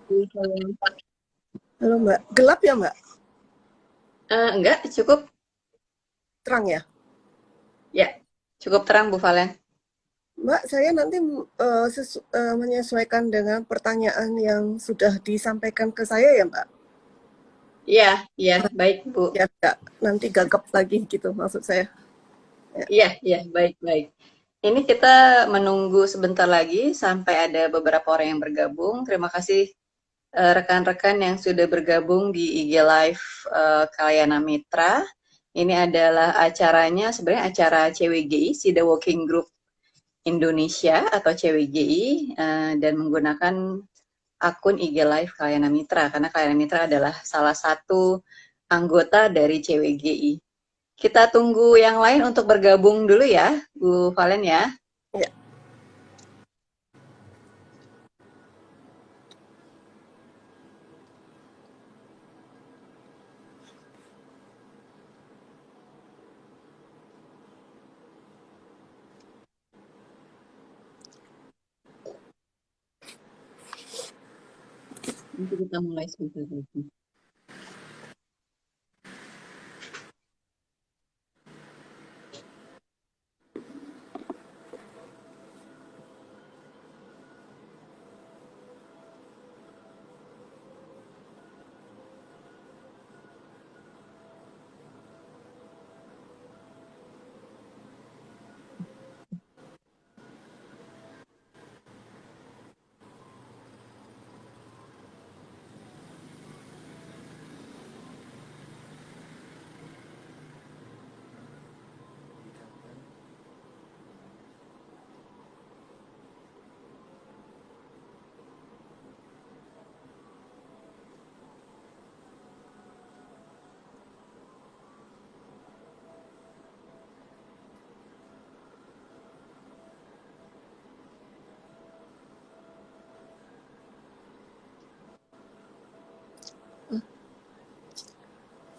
Halo Mbak, gelap ya Mbak? Enggak, cukup. Terang ya? Ya, cukup terang Bu Valen. Mbak, saya nanti menyesuaikan dengan pertanyaan yang sudah disampaikan ke saya ya Mbak? Iya, iya, baik Bu. Ya nggak nanti gagap lagi gitu maksud saya. Ya, Iya, iya, baik, baik. Ini kita menunggu sebentar lagi sampai ada beberapa orang yang bergabung. Terima kasih rekan-rekan yang sudah bergabung di IG Live Kalyana Mitra. Ini adalah acaranya, sebenarnya acara CWGI, Sida Walking Group Indonesia atau CWGI, dan menggunakan akun IG Live Kalyana Mitra, karena Kalyana Mitra adalah salah satu anggota dari CWGI. Kita tunggu yang lain untuk bergabung dulu ya, Bu Valen ya. ya. Nanti kita mulai sebentar lagi.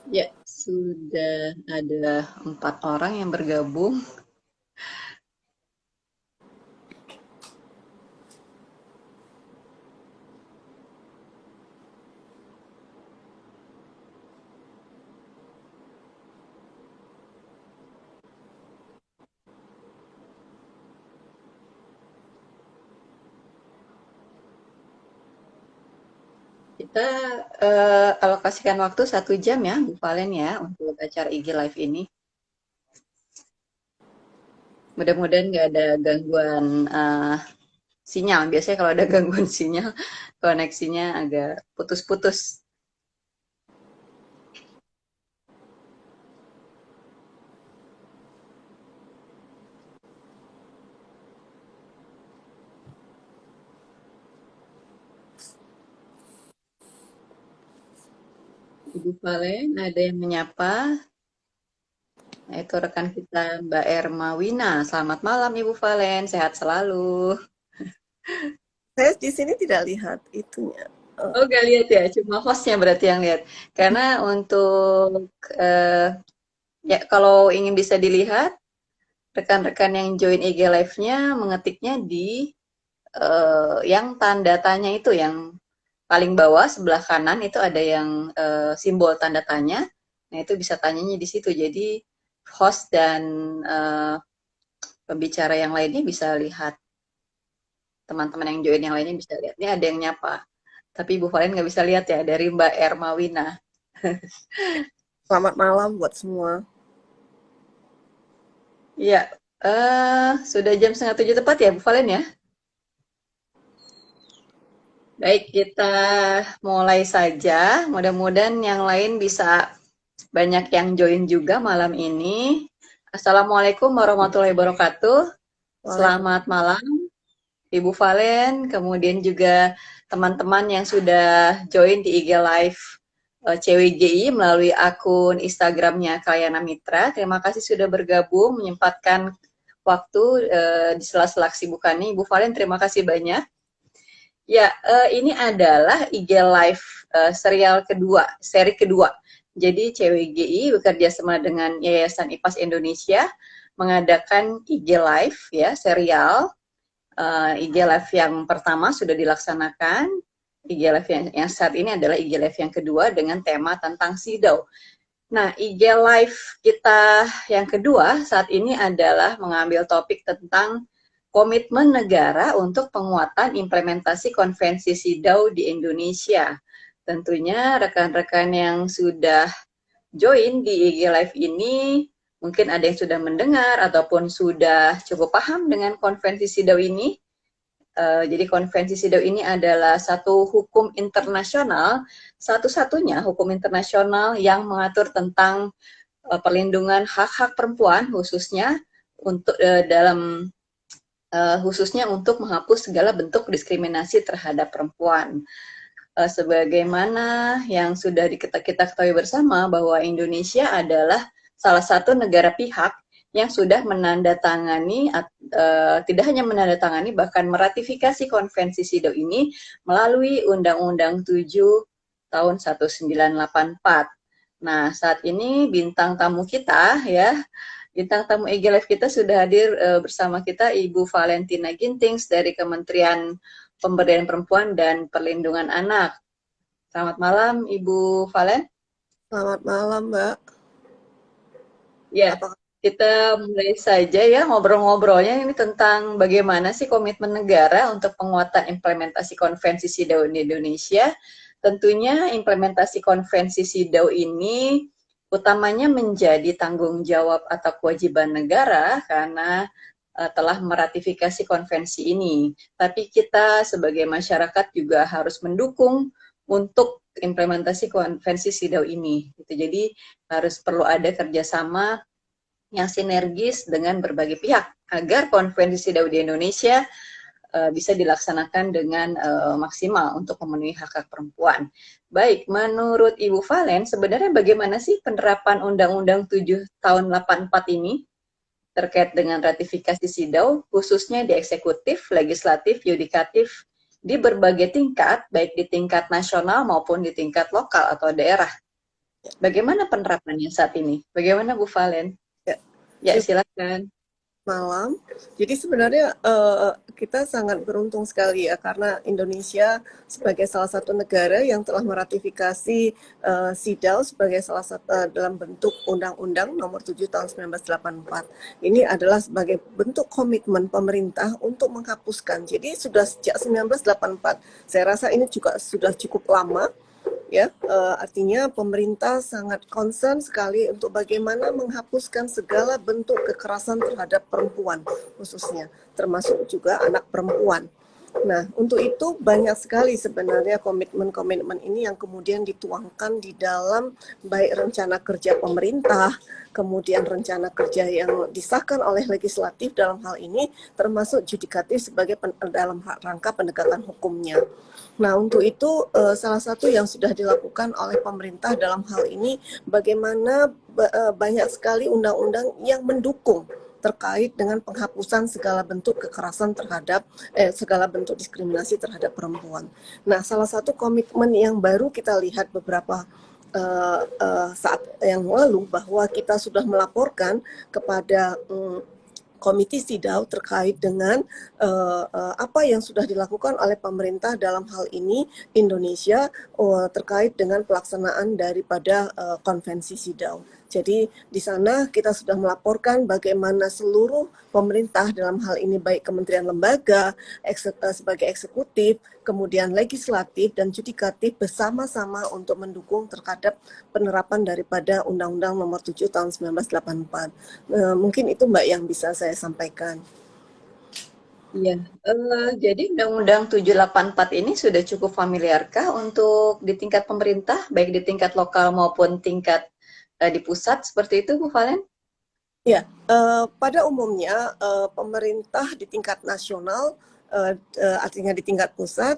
Ya, sudah ada 4 orang yang bergabung. Kita alokasikan waktu 1 jam ya, Bu Valen ya, untuk acara IG Live ini. Mudah-mudahan nggak ada gangguan sinyal. Biasanya kalau ada gangguan sinyal, koneksinya agak putus-putus. Ibu Valen, ada yang menyapa, yaitu rekan kita Mbak Ermawina. Selamat malam Ibu Valen, sehat selalu. Saya di sini tidak lihat itunya. Oh, gak lihat ya, cuma hostnya berarti yang lihat. Karena untuk ya kalau ingin bisa dilihat, rekan-rekan yang join IG Live-nya mengetiknya di yang tanda tanya itu, yang paling bawah sebelah kanan itu ada yang simbol tanda tanya. Nah, itu bisa tanyanya di situ. Jadi host dan eh, pembicara yang lainnya bisa lihat, teman-teman yang join yang lainnya bisa lihat. Ini ada yang nyapa. Tapi Bu Valen nggak bisa lihat ya, dari Mbak Ermawina. Selamat malam buat semua. Iya, sudah jam setengah 7 tepat ya Bu Valen ya? Baik, kita mulai saja. Mudah-mudahan yang lain bisa banyak yang join juga malam ini. Assalamualaikum warahmatullahi wabarakatuh. Waalaikumsalam. Selamat malam Ibu Valen, kemudian juga teman-teman yang sudah join di IG Live CWGI melalui akun Instagramnya Kalyana Mitra. Terima kasih sudah bergabung, menyempatkan waktu di sela-sela kesibukannya. Ibu Valen, terima kasih banyak. Ya, ini adalah IG Live serial kedua, seri kedua. Jadi CWGI bekerja sama dengan Yayasan IPAS Indonesia mengadakan IG Live ya, serial. IG Live yang pertama sudah dilaksanakan, IG Live yang saat ini adalah IG Live yang kedua dengan tema tentang SIDAU. Nah, IG Live kita yang kedua saat ini adalah mengambil topik tentang komitmen negara untuk penguatan implementasi konvensi SIDAU di Indonesia. Tentunya rekan-rekan yang sudah join di IG Live ini mungkin ada yang sudah mendengar ataupun sudah cukup paham dengan konvensi SIDAU ini. Jadi konvensi SIDAU ini adalah satu hukum internasional, satu-satunya hukum internasional yang mengatur tentang perlindungan hak-hak perempuan khususnya untuk khususnya untuk menghapus segala bentuk diskriminasi terhadap perempuan. Sebagaimana yang sudah kita ketahui bersama bahwa Indonesia adalah salah satu negara pihak yang sudah menandatangani, tidak hanya menandatangani, bahkan meratifikasi konvensi SIDAU ini melalui Undang-Undang 7 tahun 1984. Nah, saat ini bintang tamu kita ya, bintang tamu IG Live kita sudah hadir bersama kita Ibu Valentina Gintings dari Kementerian Pemberdayaan Perempuan dan Perlindungan Anak. Selamat malam Ibu Valen. Selamat malam, Mbak. Ya, Apa kita mulai saja ya ngobrol-ngobrolnya ini tentang bagaimana sih komitmen negara untuk penguatan implementasi konvensi SIDAU di Indonesia. Tentunya implementasi konvensi SIDAU ini utamanya menjadi tanggung jawab atau kewajiban negara karena telah meratifikasi konvensi ini. Tapi kita sebagai masyarakat juga harus mendukung untuk implementasi konvensi SIDAU ini. Jadi harus perlu ada kerjasama yang sinergis dengan berbagai pihak agar konvensi SIDAU di Indonesia bisa dilaksanakan dengan maksimal untuk memenuhi hak-hak perempuan. Baik, menurut Ibu Valen, sebenarnya bagaimana sih penerapan Undang-Undang 7 tahun 84 ini terkait dengan ratifikasi SIDAU, khususnya di eksekutif, legislatif, yudikatif, di berbagai tingkat, baik di tingkat nasional maupun di tingkat lokal atau daerah. Bagaimana penerapannya saat ini? Bagaimana Bu Valen? ya? Ya, silakan. Malam. Jadi sebenarnya kita sangat beruntung sekali ya karena Indonesia sebagai salah satu negara yang telah meratifikasi SIDAU sebagai salah satu dalam bentuk Undang-Undang Nomor 7 Tahun 1984. Ini adalah sebagai bentuk komitmen pemerintah untuk menghapuskan. Jadi sudah sejak 1984. Saya rasa ini juga sudah cukup lama. Ya, artinya pemerintah sangat concern sekali untuk bagaimana menghapuskan segala bentuk kekerasan terhadap perempuan khususnya, termasuk juga anak perempuan. Nah, untuk itu banyak sekali sebenarnya komitmen-komitmen ini yang kemudian dituangkan di dalam baik rencana kerja pemerintah, kemudian rencana kerja yang disahkan oleh legislatif dalam hal ini, termasuk judikatif sebagai dalam rangka penegakan hukumnya. Nah, untuk itu salah satu yang sudah dilakukan oleh pemerintah dalam hal ini bagaimana banyak sekali undang-undang yang mendukung terkait dengan penghapusan segala bentuk kekerasan terhadap segala bentuk diskriminasi terhadap perempuan. Nah, salah satu komitmen yang baru kita lihat beberapa saat yang lalu bahwa kita sudah melaporkan kepada Komite SIDAU terkait dengan apa yang sudah dilakukan oleh pemerintah dalam hal ini Indonesia terkait dengan pelaksanaan daripada konvensi SIDAU. Jadi di sana kita sudah melaporkan bagaimana seluruh pemerintah dalam hal ini baik kementerian lembaga sebagai eksekutif, kemudian legislatif dan judikatif bersama-sama untuk mendukung terhadap penerapan daripada Undang-Undang Nomor 7 Tahun 1984. Mungkin itu Mbak yang bisa saya sampaikan. Iya, jadi Undang-Undang 784 ini sudah cukup familiarkah untuk di tingkat pemerintah, baik di tingkat lokal maupun tingkat di pusat, seperti itu Bu Valen? Ya, pada umumnya pemerintah di tingkat nasional, artinya di tingkat pusat,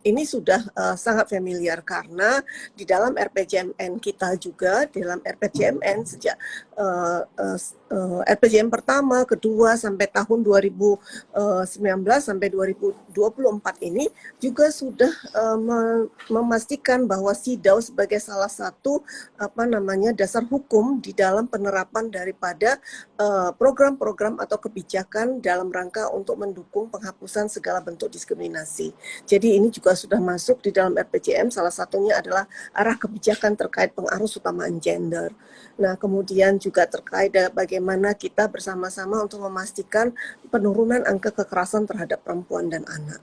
ini sudah sangat familiar karena di dalam RPJMN kita juga, dalam RPJMN sejak RPJM pertama, kedua sampai tahun 2019 sampai 2024 ini juga sudah memastikan bahwa SIDAU sebagai salah satu dasar hukum di dalam penerapan daripada program-program atau kebijakan dalam rangka untuk mendukung penghapusan segala bentuk diskriminasi. Jadi ini juga sudah masuk di dalam RPJM, salah satunya adalah arah kebijakan terkait pengarus utamaan gender. Nah, kemudian juga terkait bagaimana kita bersama-sama untuk memastikan penurunan angka kekerasan terhadap perempuan dan anak.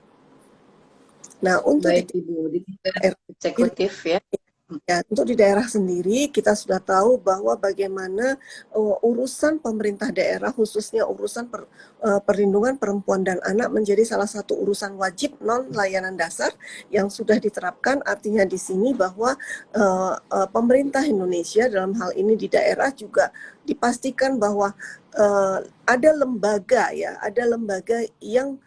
Nah, untuk Baik, Ibu, di tingkat eksekutif ya. Ya, untuk di daerah sendiri kita sudah tahu bahwa bagaimana urusan pemerintah daerah khususnya urusan perlindungan perempuan dan anak menjadi salah satu urusan wajib non layanan dasar yang sudah diterapkan. Artinya di sini bahwa pemerintah Indonesia dalam hal ini di daerah juga dipastikan bahwa ada lembaga yang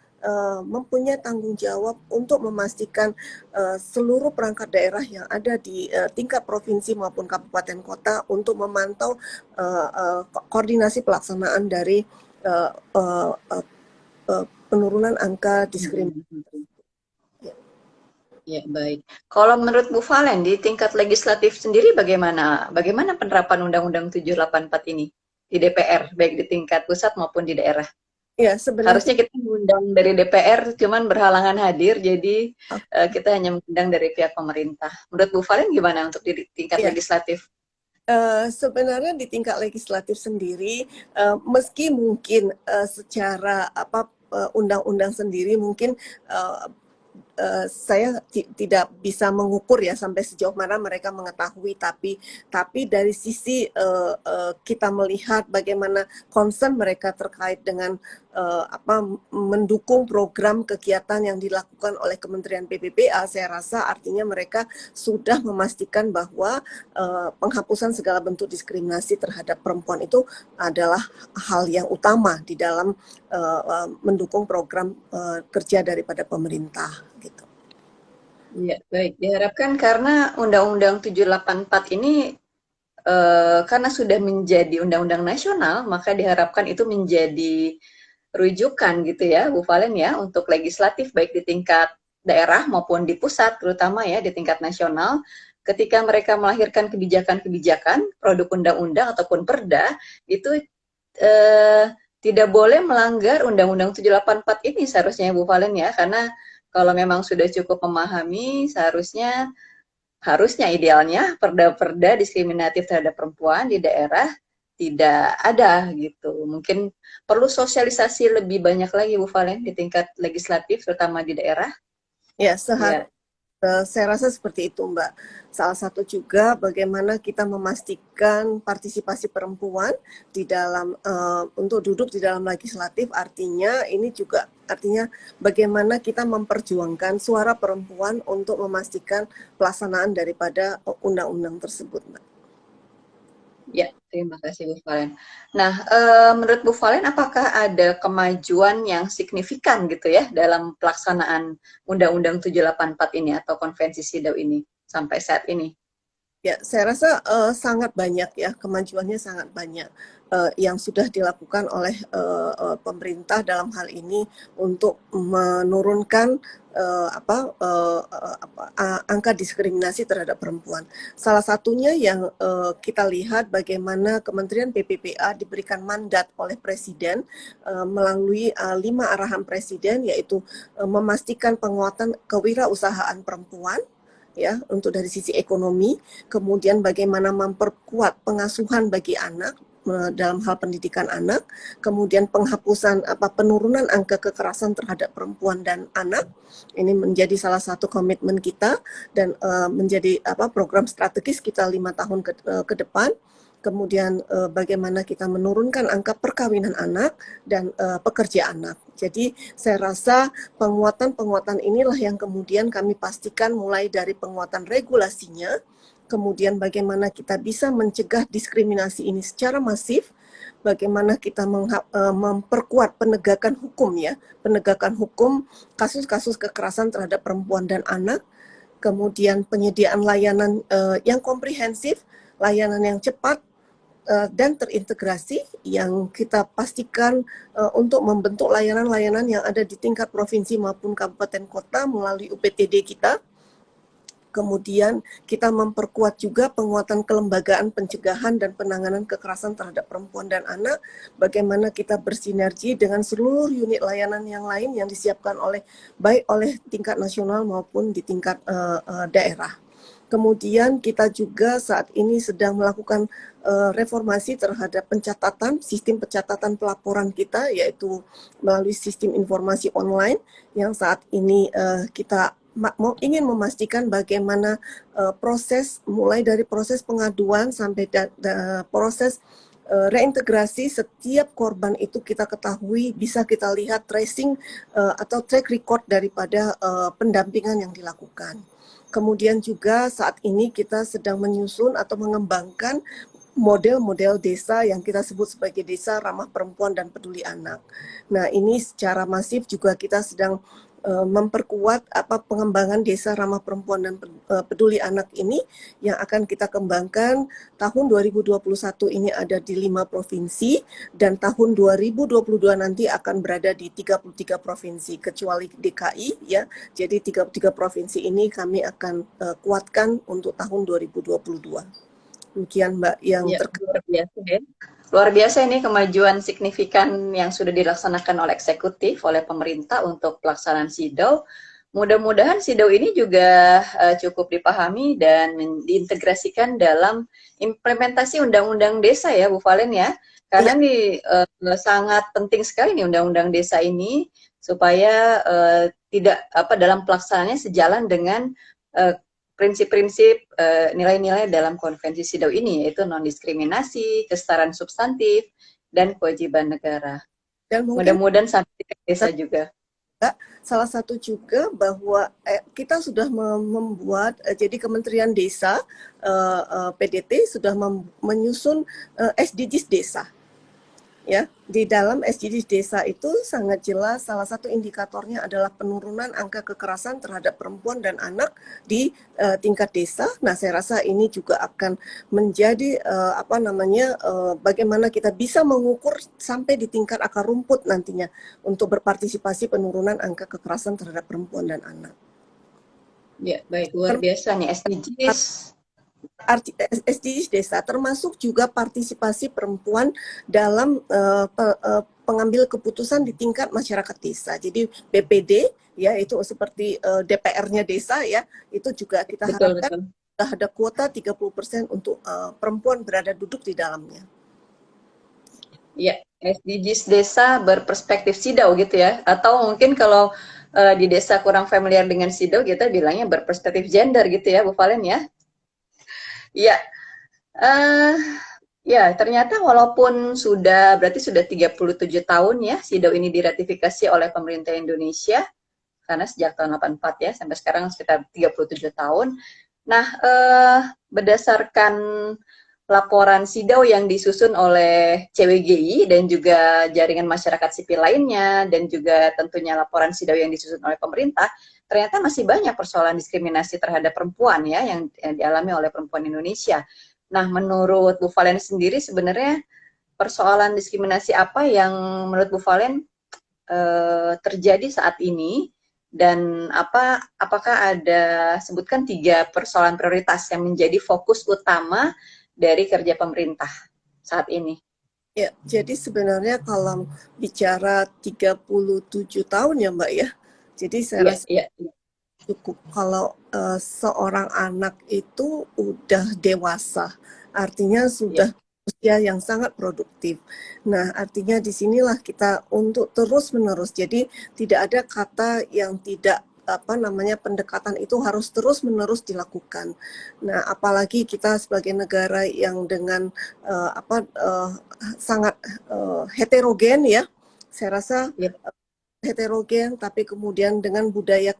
mempunyai tanggung jawab untuk memastikan seluruh perangkat daerah yang ada di tingkat provinsi maupun kabupaten kota untuk memantau koordinasi pelaksanaan dari penurunan angka diskriminasi. Ya, baik. Kalau menurut Bu Valen, di tingkat legislatif sendiri bagaimana? Bagaimana penerapan Undang-Undang 784 ini di DPR, baik di tingkat pusat maupun di daerah? Ya, sebenarnya harusnya kita mengundang dari DPR, cuman berhalangan hadir, jadi kita hanya mengundang dari pihak pemerintah. Menurut Bu Valen gimana untuk di tingkat legislatif? Sebenarnya di tingkat legislatif sendiri, meski mungkin secara undang-undang sendiri mungkin saya tidak bisa mengukur ya sampai sejauh mana mereka mengetahui, tapi dari sisi kita melihat bagaimana concern mereka terkait dengan mendukung program kegiatan yang dilakukan oleh Kementerian PPPA, saya rasa artinya mereka sudah memastikan bahwa penghapusan segala bentuk diskriminasi terhadap perempuan itu adalah hal yang utama di dalam mendukung program kerja daripada pemerintah gitu. Iya, baik. Diharapkan karena Undang-Undang 784 ini karena sudah menjadi undang-undang nasional, maka diharapkan itu menjadi rujukan gitu ya, Bu Valen ya, untuk legislatif baik di tingkat daerah maupun di pusat, terutama ya di tingkat nasional. Ketika mereka melahirkan kebijakan-kebijakan, produk undang-undang ataupun perda, itu tidak boleh melanggar Undang-Undang 784 ini seharusnya Bu Valen ya, karena kalau memang sudah cukup memahami, harusnya idealnya perda-perda diskriminatif terhadap perempuan di daerah tidak ada gitu. Mungkin perlu sosialisasi lebih banyak lagi Bu Valen di tingkat legislatif terutama di daerah. Ya, saya rasa seperti itu, Mbak. Salah satu juga bagaimana kita memastikan partisipasi perempuan di dalam untuk duduk di dalam legislatif, artinya bagaimana kita memperjuangkan suara perempuan untuk memastikan pelaksanaan daripada undang-undang tersebut, Mbak. Ya, terima kasih Bu Valen. Nah, menurut Bu Valen, apakah ada kemajuan yang signifikan gitu ya dalam pelaksanaan Undang-Undang 784 ini atau Konvensi SIDAU ini sampai saat ini? Ya, saya rasa sangat banyak ya, kemajuannya sangat banyak yang sudah dilakukan oleh pemerintah dalam hal ini untuk menurunkan angka diskriminasi terhadap perempuan. Salah satunya yang kita lihat bagaimana Kementerian PPPA diberikan mandat oleh Presiden melalui 5 arahan Presiden, yaitu memastikan penguatan kewirausahaan perempuan, ya, untuk dari sisi ekonomi, kemudian bagaimana memperkuat pengasuhan bagi anak dalam hal pendidikan anak, kemudian penghapusan penurunan angka kekerasan terhadap perempuan dan anak. Ini menjadi salah satu komitmen kita dan menjadi program strategis kita 5 tahun ke depan. Kemudian bagaimana kita menurunkan angka perkawinan anak dan pekerja anak. Jadi saya rasa penguatan-penguatan inilah yang kemudian kami pastikan mulai dari penguatan regulasinya, kemudian bagaimana kita bisa mencegah diskriminasi ini secara masif, bagaimana kita memperkuat penegakan hukum ya, penegakan hukum kasus-kasus kekerasan terhadap perempuan dan anak, kemudian penyediaan layanan yang komprehensif, layanan yang cepat, dan terintegrasi yang kita pastikan untuk membentuk layanan-layanan yang ada di tingkat provinsi maupun kabupaten kota melalui UPTD kita. Kemudian kita memperkuat juga penguatan kelembagaan pencegahan dan penanganan kekerasan terhadap perempuan dan anak. Bagaimana kita bersinergi dengan seluruh unit layanan yang lain yang disiapkan baik oleh tingkat nasional maupun di tingkat daerah. Kemudian kita juga saat ini sedang melakukan reformasi terhadap sistem pencatatan pelaporan kita, yaitu melalui sistem informasi online yang saat ini kita ingin memastikan bagaimana proses mulai dari proses pengaduan sampai proses reintegrasi setiap korban itu kita ketahui, bisa kita lihat tracing atau track record daripada pendampingan yang dilakukan. Kemudian juga saat ini kita sedang menyusun atau mengembangkan model-model desa yang kita sebut sebagai desa ramah perempuan dan peduli anak. Nah, ini secara masif juga kita sedang memperkuat pengembangan desa ramah perempuan dan peduli anak ini yang akan kita kembangkan tahun 2021 ini ada di 5 provinsi dan tahun 2022 nanti akan berada di 33 provinsi kecuali DKI ya. Jadi 33 provinsi ini kami akan kuatkan untuk tahun 2022. Demikian Mbak yang luar biasa ya. Luar biasa ini kemajuan signifikan yang sudah dilaksanakan oleh eksekutif, oleh pemerintah untuk pelaksanaan SIDAU. Mudah-mudahan SIDAU ini juga cukup dipahami dan diintegrasikan dalam implementasi undang-undang desa ya Bu Valen ya. Karena ini sangat penting sekali nih undang-undang desa ini supaya tidak dalam pelaksanaannya sejalan dengan prinsip-prinsip nilai-nilai dalam konvensi SIDAU ini, yaitu non-diskriminasi, kesetaraan substantif, dan kewajiban negara. Dan mudah-mudahan sampai ke desa juga. Salah satu juga bahwa kita sudah membuat, jadi Kementerian Desa, PDT sudah menyusun SDGs Desa. Ya, di dalam SDGs desa itu sangat jelas salah satu indikatornya adalah penurunan angka kekerasan terhadap perempuan dan anak di tingkat desa. Nah, saya rasa ini juga akan menjadi bagaimana kita bisa mengukur sampai di tingkat akar rumput nantinya untuk berpartisipasi penurunan angka kekerasan terhadap perempuan dan anak. Ya, baik, luar biasa nih SDGs. SDGs desa termasuk juga partisipasi perempuan dalam pengambil keputusan di tingkat masyarakat desa. Jadi BPD ya itu seperti DPR-nya desa ya, itu juga kita harapkan ada kuota 30% untuk perempuan berada duduk di dalamnya. Ya, SDGs desa berperspektif SIDAU gitu ya. Atau mungkin kalau di desa kurang familiar dengan SIDAU kita bilangnya berperspektif gender gitu ya Bu Valen ya. Ya, ya ternyata walaupun berarti sudah 37 tahun ya SIDAU ini diratifikasi oleh pemerintah Indonesia, karena sejak tahun 84 ya, sampai sekarang sekitar 37 tahun. Nah, berdasarkan laporan SIDAU yang disusun oleh CWGI dan juga jaringan masyarakat sipil lainnya, dan juga tentunya laporan SIDAU yang disusun oleh pemerintah, ternyata masih banyak persoalan diskriminasi terhadap perempuan ya yang dialami oleh perempuan Indonesia. Nah, menurut Bu Valen sendiri sebenarnya persoalan diskriminasi apa yang menurut Bu Valen terjadi saat ini, dan apakah ada sebutkan 3 persoalan prioritas yang menjadi fokus utama dari kerja pemerintah saat ini? Ya, jadi sebenarnya kalau bicara 37 tahun ya Mbak ya, jadi saya rasa cukup kalau seorang anak itu udah dewasa, artinya sudah usia yang sangat produktif. Nah, artinya disinilah kita untuk terus-menerus, jadi tidak ada kata yang tidak pendekatan itu harus terus-menerus dilakukan. Nah, apalagi kita sebagai negara yang dengan sangat heterogen ya, saya rasa heterogen, tapi kemudian dengan budaya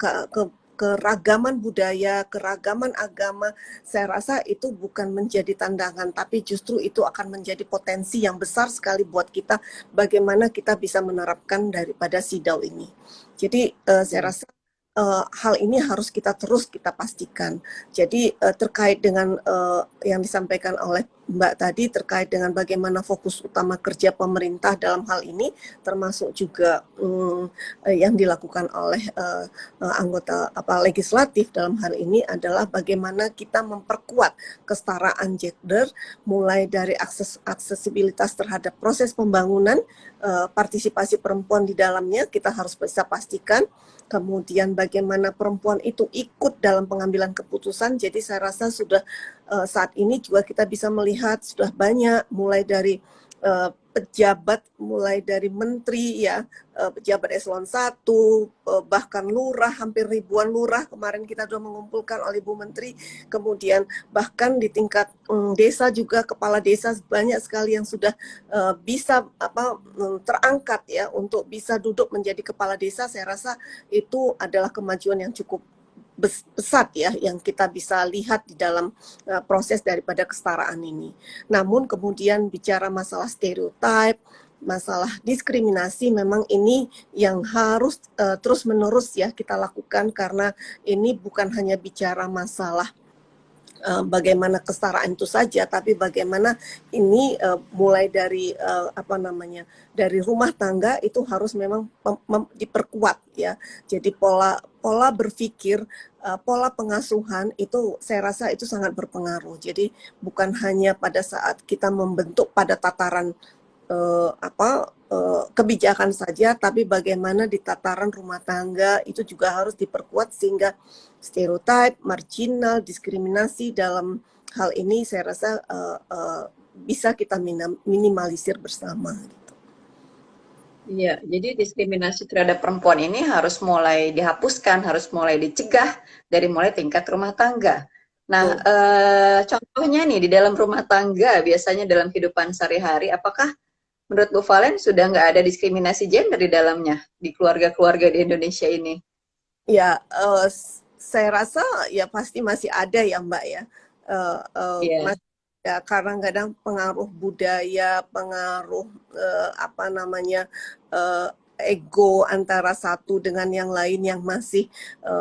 keragaman budaya, keragaman agama, saya rasa itu bukan menjadi tantangan, tapi justru itu akan menjadi potensi yang besar sekali buat kita, bagaimana kita bisa menerapkan daripada SIDAU ini. Jadi saya rasa hal ini harus kita pastikan. Jadi terkait dengan yang disampaikan oleh Mbak tadi terkait dengan bagaimana fokus utama kerja pemerintah dalam hal ini, termasuk juga yang dilakukan oleh anggota legislatif dalam hal ini adalah bagaimana kita memperkuat kesetaraan gender, mulai dari aksesibilitas terhadap proses pembangunan, partisipasi perempuan di dalamnya kita harus bisa pastikan. Kemudian bagaimana perempuan itu ikut dalam pengambilan keputusan. Jadi saya rasa sudah saat ini juga kita bisa melihat sudah banyak, mulai dari pejabat, mulai dari menteri ya, pejabat eselon 1, bahkan lurah, hampir ribuan lurah kemarin kita sudah mengumpulkan oleh Bu Menteri. Kemudian bahkan di tingkat desa juga, kepala desa banyak sekali yang sudah bisa terangkat ya untuk bisa duduk menjadi kepala desa. Saya rasa itu adalah kemajuan yang cukup pesat ya yang kita bisa lihat di dalam proses daripada kesetaraan ini. Namun kemudian bicara masalah stereotip, masalah diskriminasi, memang ini yang harus terus-menerus ya kita lakukan, karena ini bukan hanya bicara masalah bagaimana kesetaraan itu saja, tapi bagaimana ini mulai dari dari rumah tangga itu harus memang diperkuat ya. Jadi pola berpikir, pola pengasuhan itu saya rasa itu sangat berpengaruh. Jadi bukan hanya pada saat kita membentuk pada tataran kebijakan saja, tapi bagaimana di tataran rumah tangga itu juga harus diperkuat, sehingga stereotip, marginal, diskriminasi dalam hal ini saya rasa bisa kita minimalisir bersama. Iya, jadi diskriminasi terhadap perempuan ini harus mulai dihapuskan, harus mulai dicegah dari mulai tingkat rumah tangga. Nah, contohnya nih di dalam rumah tangga, biasanya dalam kehidupan sehari-hari, apakah menurut Bu Valen sudah nggak ada diskriminasi gender di dalamnya di keluarga-keluarga di Indonesia ini? Ya, saya rasa ya pasti masih ada ya Mbak ya. Iya. Ya kadang-kadang pengaruh budaya, pengaruh ego antara satu dengan yang lain yang masih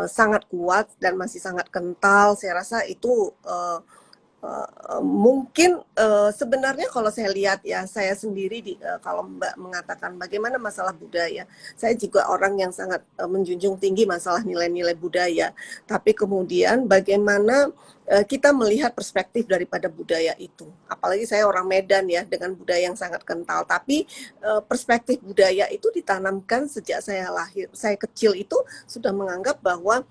sangat kuat dan masih sangat kental. Saya rasa itu mungkin sebenarnya kalau saya lihat ya, saya sendiri kalau Mbak mengatakan bagaimana masalah budaya, saya juga orang yang sangat menjunjung tinggi masalah nilai-nilai budaya. Tapi kemudian bagaimana kita melihat perspektif daripada budaya itu. Apalagi saya orang Medan ya, dengan budaya yang sangat kental. Tapi perspektif budaya itu ditanamkan sejak saya lahir. Saya kecil itu sudah menganggap bahwa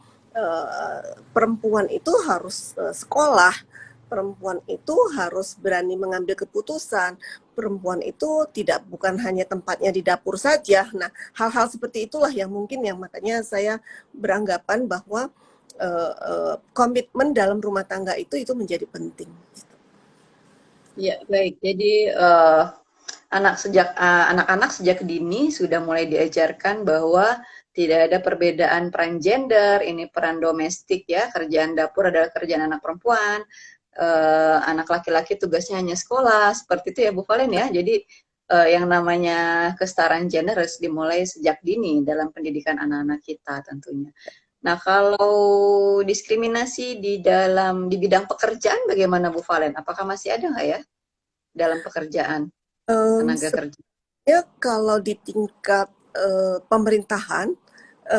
perempuan itu harus sekolah, perempuan itu harus berani mengambil keputusan, perempuan itu bukan hanya tempatnya di dapur saja. Nah, hal-hal seperti itulah yang mungkin yang makanya saya beranggapan bahwa komitmen dalam rumah tangga itu menjadi penting. Ya, baik. Jadi anak-anak sejak dini sudah mulai diajarkan bahwa tidak ada perbedaan peran gender, ini peran domestik ya, kerjaan dapur adalah kerjaan anak perempuan, anak laki-laki tugasnya hanya sekolah, seperti itu ya Bu Valen ya. Jadi yang namanya kesetaraan gender harus dimulai sejak dini dalam pendidikan anak-anak kita tentunya. Nah, kalau diskriminasi di bidang pekerjaan bagaimana Bu Valen? Apakah masih ada nggak ya dalam pekerjaan tenaga kerja? Ya, kalau di tingkat pemerintahan,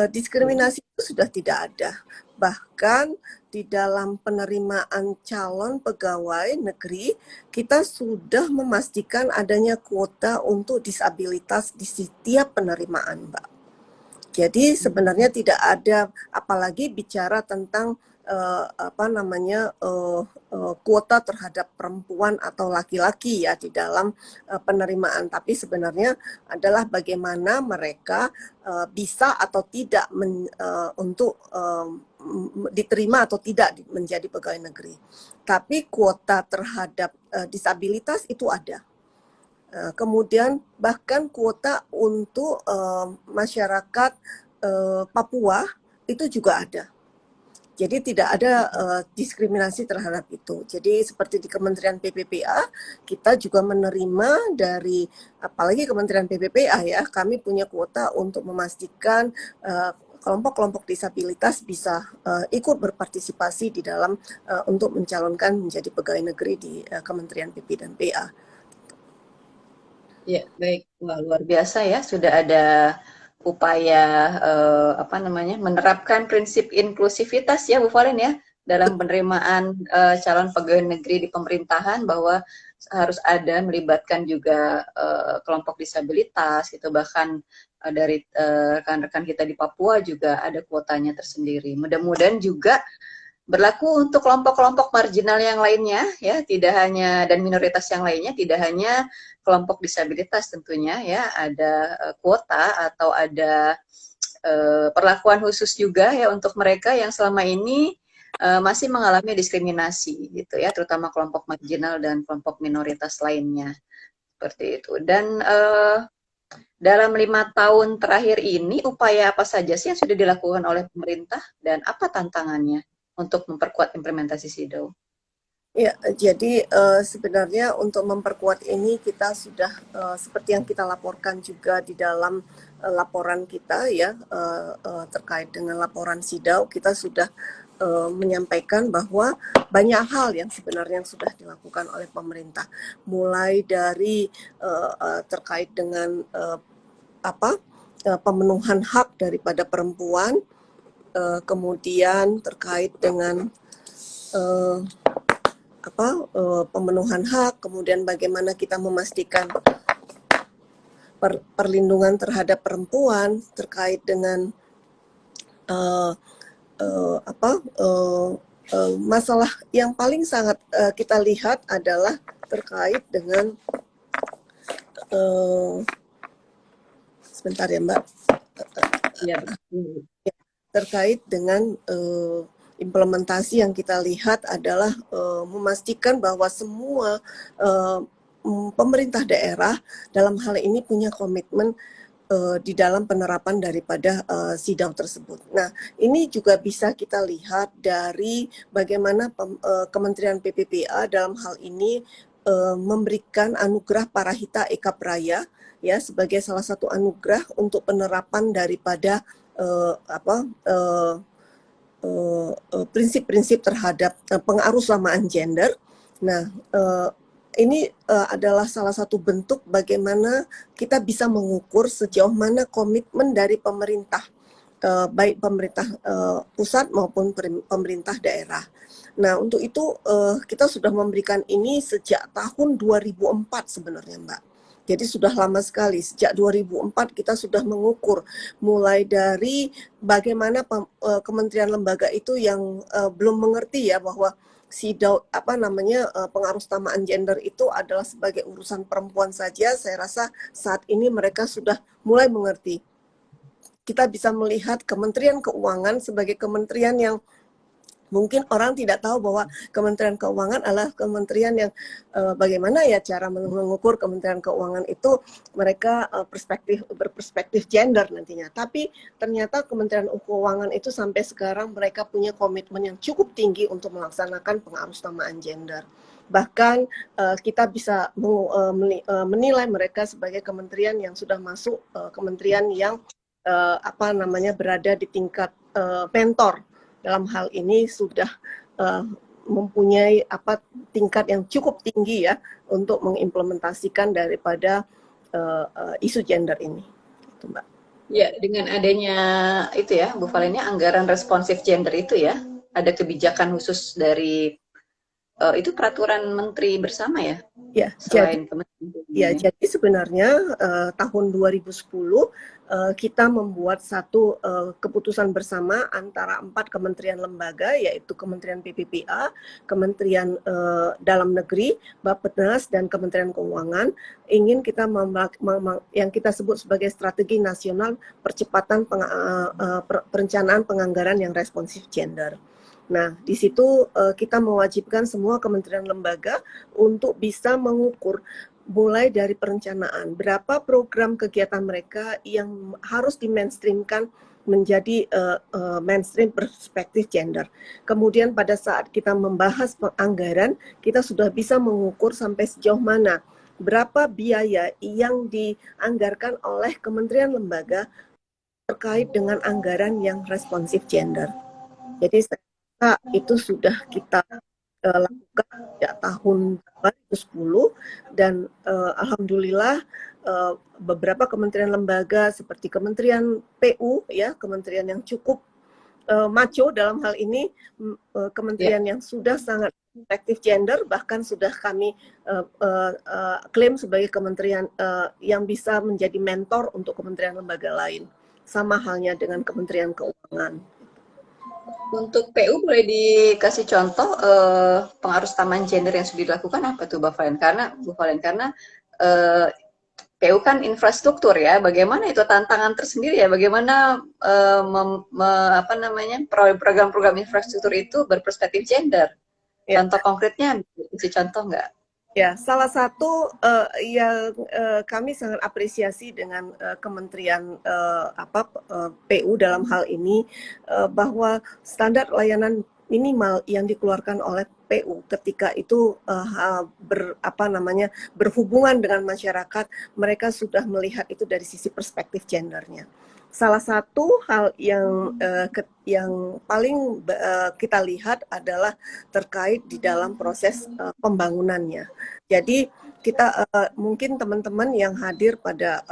diskriminasi itu sudah tidak ada. Bahkan di dalam penerimaan calon pegawai negeri, kita sudah memastikan adanya kuota untuk disabilitas di setiap penerimaan, Mbak. Jadi sebenarnya tidak ada, apalagi bicara tentang kuota terhadap perempuan atau laki-laki ya di dalam penerimaan. Tapi sebenarnya adalah bagaimana mereka bisa atau tidak untuk diterima atau tidak menjadi pegawai negeri. Tapi kuota terhadap disabilitas itu ada. Kemudian bahkan kuota untuk masyarakat Papua itu juga ada. Jadi tidak ada diskriminasi terhadap itu. Jadi seperti di Kementerian PPPA, kita juga menerima dari, apalagi Kementerian PPPA ya, kami punya kuota untuk memastikan kelompok-kelompok disabilitas bisa ikut berpartisipasi di dalam untuk mencalonkan menjadi pegawai negeri di Kementerian PP dan PA. Ya, baik. Wah, luar biasa ya. Sudah ada upaya menerapkan prinsip inklusivitas ya, Bu Valen ya, dalam penerimaan calon pegawai negeri di pemerintahan, bahwa harus ada melibatkan juga kelompok disabilitas gitu, bahkan dari rekan-rekan kita di Papua juga ada kuotanya tersendiri. Mudah-mudahan juga berlaku untuk kelompok-kelompok marginal yang lainnya ya, tidak hanya, dan minoritas yang lainnya, tidak hanya kelompok disabilitas tentunya ya, ada kuota atau ada perlakuan khusus juga ya untuk mereka yang selama ini masih mengalami diskriminasi gitu ya, terutama kelompok marginal dan kelompok minoritas lainnya seperti itu. Dan dalam 5 tahun terakhir ini, upaya apa saja sih yang sudah dilakukan oleh pemerintah dan apa tantangannya untuk memperkuat implementasi SIDO? Ya, jadi sebenarnya untuk memperkuat ini kita sudah seperti yang kita laporkan juga di dalam laporan kita ya, terkait dengan laporan SIDAU, kita sudah menyampaikan bahwa banyak hal yang sebenarnya sudah dilakukan oleh pemerintah, mulai dari terkait dengan pemenuhan hak daripada perempuan, kemudian terkait dengan pemenuhan hak, kemudian bagaimana kita memastikan perlindungan terhadap perempuan terkait dengan masalah yang paling sangat kita lihat adalah terkait dengan sebentar ya Mbak, terkait dengan implementasi yang kita lihat adalah memastikan bahwa semua pemerintah daerah dalam hal ini punya komitmen di dalam penerapan daripada SIDAU tersebut. Nah, ini juga bisa kita lihat dari bagaimana Kementerian PPPA dalam hal ini memberikan anugerah Parahita Eka Praya ya sebagai salah satu anugerah untuk penerapan daripada prinsip-prinsip terhadap pengaruslamaan gender. Nah, ini adalah salah satu bentuk bagaimana kita bisa mengukur sejauh mana komitmen dari pemerintah, baik pemerintah pusat maupun pemerintah daerah. Nah, untuk itu kita sudah memberikan ini sejak tahun 2004 sebenarnya, Mbak. Jadi sudah lama sekali, sejak 2004 kita sudah mengukur, mulai dari bagaimana kementerian lembaga itu yang belum mengerti ya bahwa SIDAU pengarustamaan gender itu adalah sebagai urusan perempuan saja. Saya rasa saat ini mereka sudah mulai mengerti. Kita bisa melihat Kementerian Keuangan sebagai kementerian yang mungkin orang tidak tahu bahwa Kementerian Keuangan adalah kementerian yang bagaimana ya cara mengukur Kementerian Keuangan itu mereka berperspektif gender nantinya. Tapi ternyata Kementerian Keuangan itu sampai sekarang mereka punya komitmen yang cukup tinggi untuk melaksanakan pengarustamaan gender. Bahkan kita bisa menilai mereka sebagai kementerian yang sudah masuk kementerian yang berada di tingkat mentor. Dalam hal ini sudah mempunyai tingkat yang cukup tinggi ya untuk mengimplementasikan daripada isu gender ini, gitu, Mbak. Ya, dengan adanya itu ya, Bu Valennya, anggaran responsif gender itu ya, ada kebijakan khusus dari itu peraturan menteri bersama ya? Ya, selain jadi sebenarnya tahun 2010 kita membuat satu keputusan bersama antara 4 kementerian lembaga, yaitu Kementerian PPPA, Kementerian Dalam Negeri, Bappenas, dan Kementerian Keuangan. Ingin kita yang kita sebut sebagai strategi nasional percepatan perencanaan penganggaran yang responsif gender. Nah, di situ kita mewajibkan semua kementerian lembaga untuk bisa mengukur mulai dari perencanaan, berapa program kegiatan mereka yang harus di-mainstreamkan menjadi mainstream perspektif gender. Kemudian pada saat kita membahas anggaran, kita sudah bisa mengukur sampai sejauh mana berapa biaya yang dianggarkan oleh kementerian lembaga terkait dengan anggaran yang responsif gender. Jadi saya rasa itu sudah kita lakukan sejak tahun 2010 dan alhamdulillah beberapa kementerian lembaga seperti Kementerian PU ya, kementerian yang cukup maco dalam hal ini, kementerian yang sudah sangat efektif gender, bahkan sudah kami klaim sebagai kementerian yang bisa menjadi mentor untuk kementerian lembaga lain. Sama halnya dengan Kementerian Keuangan. Untuk PU boleh dikasih contoh pengaruh taman gender yang sudah dilakukan apa tuh Bu Valen? Karena PU kan infrastruktur ya, bagaimana itu tantangan tersendiri ya, bagaimana program-program infrastruktur itu berperspektif gender. Ya. Contoh konkretnya, bisa contoh nggak? Ya, salah satu yang kami sangat apresiasi dengan Kementerian PU dalam hal ini bahwa standar layanan minimal yang dikeluarkan oleh PU ketika itu berhubungan dengan masyarakat, mereka sudah melihat itu dari sisi perspektif gendernya. Salah satu hal yang paling kita lihat adalah terkait di dalam proses pembangunannya. Jadi kita mungkin teman-teman yang hadir pada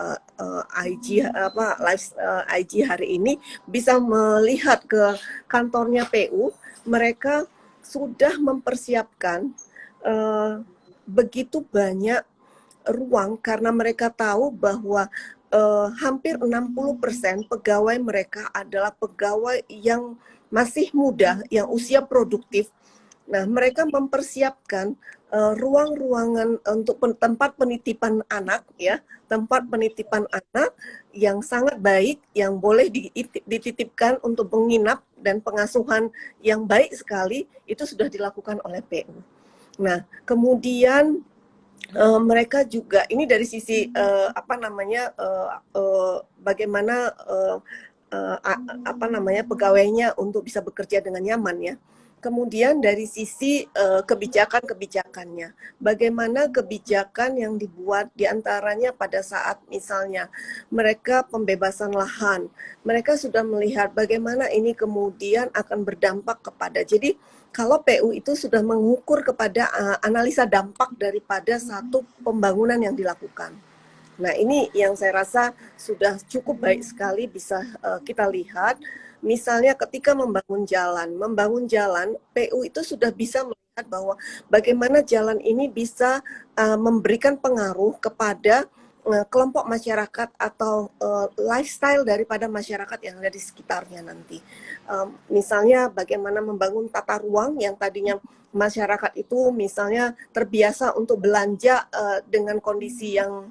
IG hari ini bisa melihat ke kantornya PU, mereka sudah mempersiapkan begitu banyak ruang karena mereka tahu bahwa hampir 60% pegawai mereka adalah pegawai yang masih muda, yang usia produktif. Nah, mereka mempersiapkan ruang-ruangan untuk tempat penitipan anak, ya, tempat penitipan anak yang sangat baik, yang boleh dititipkan untuk menginap dan pengasuhan yang baik sekali, itu sudah dilakukan oleh PU. Nah, kemudian mereka juga ini dari sisi bagaimana pegawainya untuk bisa bekerja dengan nyaman ya. Kemudian dari sisi kebijakan-kebijakannya, bagaimana kebijakan yang dibuat diantaranya pada saat misalnya mereka pembebasan lahan, mereka sudah melihat bagaimana ini kemudian akan berdampak kepada, jadi kalau PU itu sudah mengukur kepada analisa dampak daripada satu pembangunan yang dilakukan. Nah, ini yang saya rasa sudah cukup baik sekali bisa kita lihat. Misalnya ketika membangun jalan, PU itu sudah bisa melihat bahwa bagaimana jalan ini bisa memberikan pengaruh kepada kelompok masyarakat atau lifestyle daripada masyarakat yang ada di sekitarnya nanti. Misalnya bagaimana membangun tata ruang yang tadinya masyarakat itu misalnya terbiasa untuk belanja dengan kondisi yang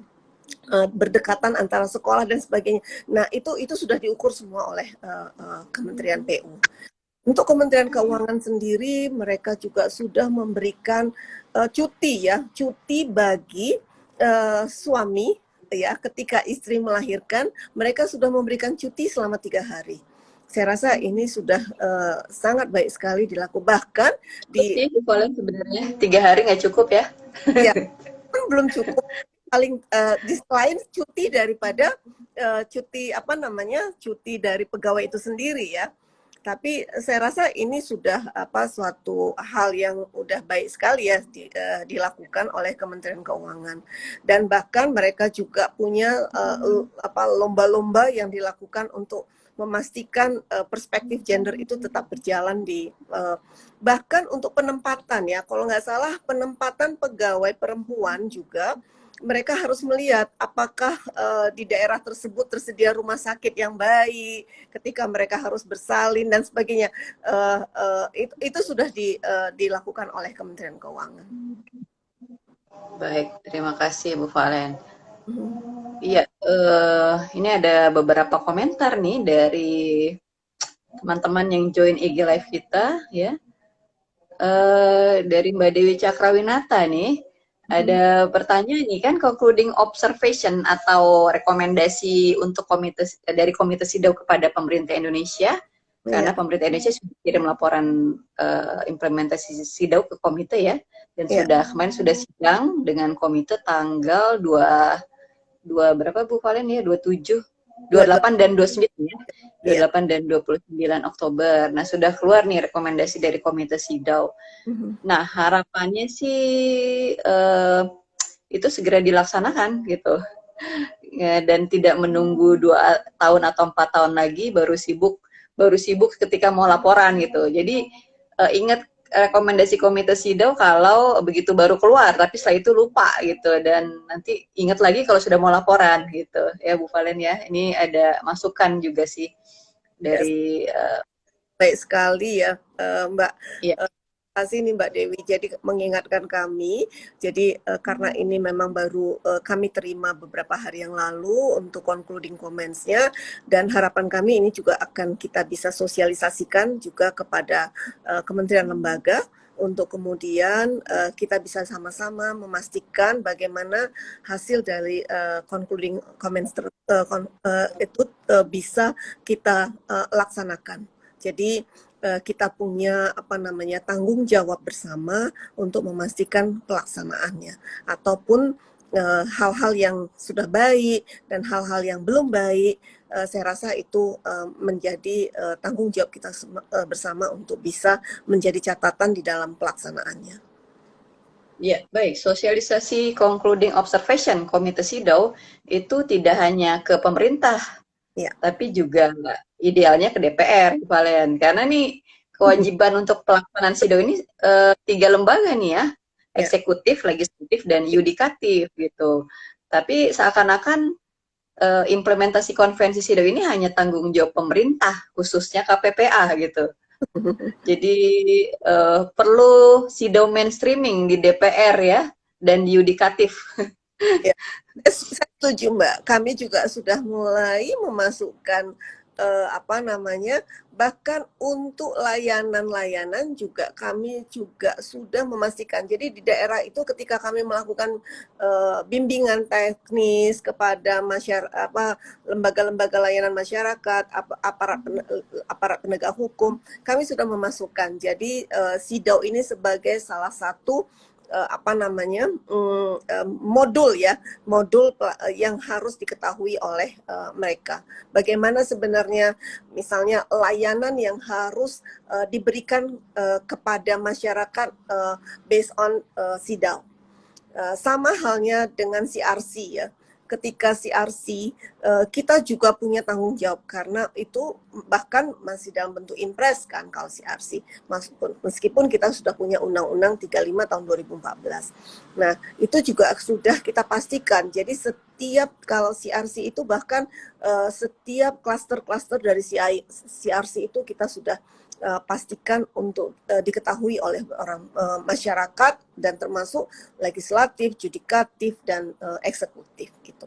berdekatan antara sekolah dan sebagainya. Nah, itu sudah diukur semua oleh Kementerian PU. Untuk Kementerian Keuangan sendiri, mereka juga sudah memberikan cuti bagi suami ya, ketika istri melahirkan, mereka sudah memberikan cuti selama 3 hari. Saya rasa ini sudah sangat baik sekali dilakukan. Bahkan di sebenarnya 3 hari nggak cukup ya? Ya, belum cukup. Paling selain cuti daripada cuti dari pegawai itu sendiri ya. Tapi saya rasa ini sudah suatu hal yang udah baik sekali ya dilakukan oleh Kementerian Keuangan. Dan bahkan mereka juga punya lomba-lomba yang dilakukan untuk memastikan perspektif gender itu tetap berjalan di bahkan untuk penempatan ya. Kalau nggak salah penempatan pegawai perempuan juga mereka harus melihat apakah di daerah tersebut tersedia rumah sakit yang baik, ketika mereka harus bersalin dan sebagainya. Itu sudah dilakukan oleh Kementerian Keuangan. Baik, terima kasih Bu Valen. Iya, ini ada beberapa komentar nih dari teman-teman yang join IG Live kita, ya. Dari Mbak Dewi Cakrawinata nih, ada pertanyaan nih kan, concluding observation atau rekomendasi untuk dari Komite SIDAU kepada pemerintah Indonesia, karena pemerintah Indonesia sudah kirim laporan implementasi SIDAU ke komite ya, dan kemarin sudah sidang dengan komite tanggal 2 berapa Bu Valen ya, 27 28 dan 29 ya. Iya. 28 dan 29 Oktober. Nah, sudah keluar nih rekomendasi dari Komite SIDAW. Nah, harapannya sih itu segera dilaksanakan gitu. Ya, dan tidak menunggu 2 tahun atau 4 tahun lagi baru sibuk ketika mau laporan gitu. Jadi ingat rekomendasi Komite SIDAW kalau begitu baru keluar, tapi setelah itu lupa gitu, dan nanti ingat lagi kalau sudah mau laporan gitu ya Bu Valen ya. Ini ada masukan juga sih Yes, dari baik sekali ya, Mbak. ya. Terima kasih nih Mbak Dewi. Jadi mengingatkan kami. Jadi karena ini memang baru kami terima beberapa hari yang lalu untuk concluding comments-nya, dan harapan kami ini juga akan kita bisa sosialisasikan juga kepada kementerian lembaga untuk kemudian kita bisa sama-sama memastikan bagaimana hasil dari concluding comments itu bisa kita laksanakan. Jadi kita punya tanggung jawab bersama untuk memastikan pelaksanaannya, ataupun hal-hal yang sudah baik dan hal-hal yang belum baik, saya rasa itu menjadi tanggung jawab kita bersama untuk bisa menjadi catatan di dalam pelaksanaannya. Ya, baik. Sosialisasi concluding observation Komite SIDAW itu tidak hanya ke pemerintah, Ya. tapi juga idealnya ke DPR, Valen. Karena nih kewajiban untuk pelaksanaan SIDAW ini 3 lembaga nih ya, eksekutif, legislatif, dan yudikatif gitu. Tapi seakan-akan implementasi konvensi SIDAW ini hanya tanggung jawab pemerintah, khususnya KPPA gitu. Jadi perlu SIDAW mainstreaming di DPR ya, dan di yudikatif. Ya, saya setuju Mbak. Kami juga sudah mulai memasukkan bahkan untuk layanan-layanan juga kami juga sudah memastikan. Jadi di daerah itu ketika kami melakukan bimbingan teknis kepada lembaga-lembaga layanan masyarakat, aparat penegak hukum, kami sudah memasukkan. Jadi SIDAW ini sebagai salah satu modul yang harus diketahui oleh mereka. Bagaimana sebenarnya misalnya layanan yang harus diberikan kepada masyarakat based on SIDAW. Sama halnya dengan CRC ya. Ketika CRC kita juga punya tanggung jawab karena itu bahkan masih dalam bentuk impres kan kalau CRC, meskipun kita sudah punya Undang-Undang 35 tahun 2014. Nah, itu juga sudah kita pastikan. Jadi setiap kalau CRC itu bahkan setiap klaster-klaster dari CRC itu kita sudah pastikan untuk diketahui oleh orang masyarakat, dan termasuk legislatif, yudikatif, dan eksekutif gitu.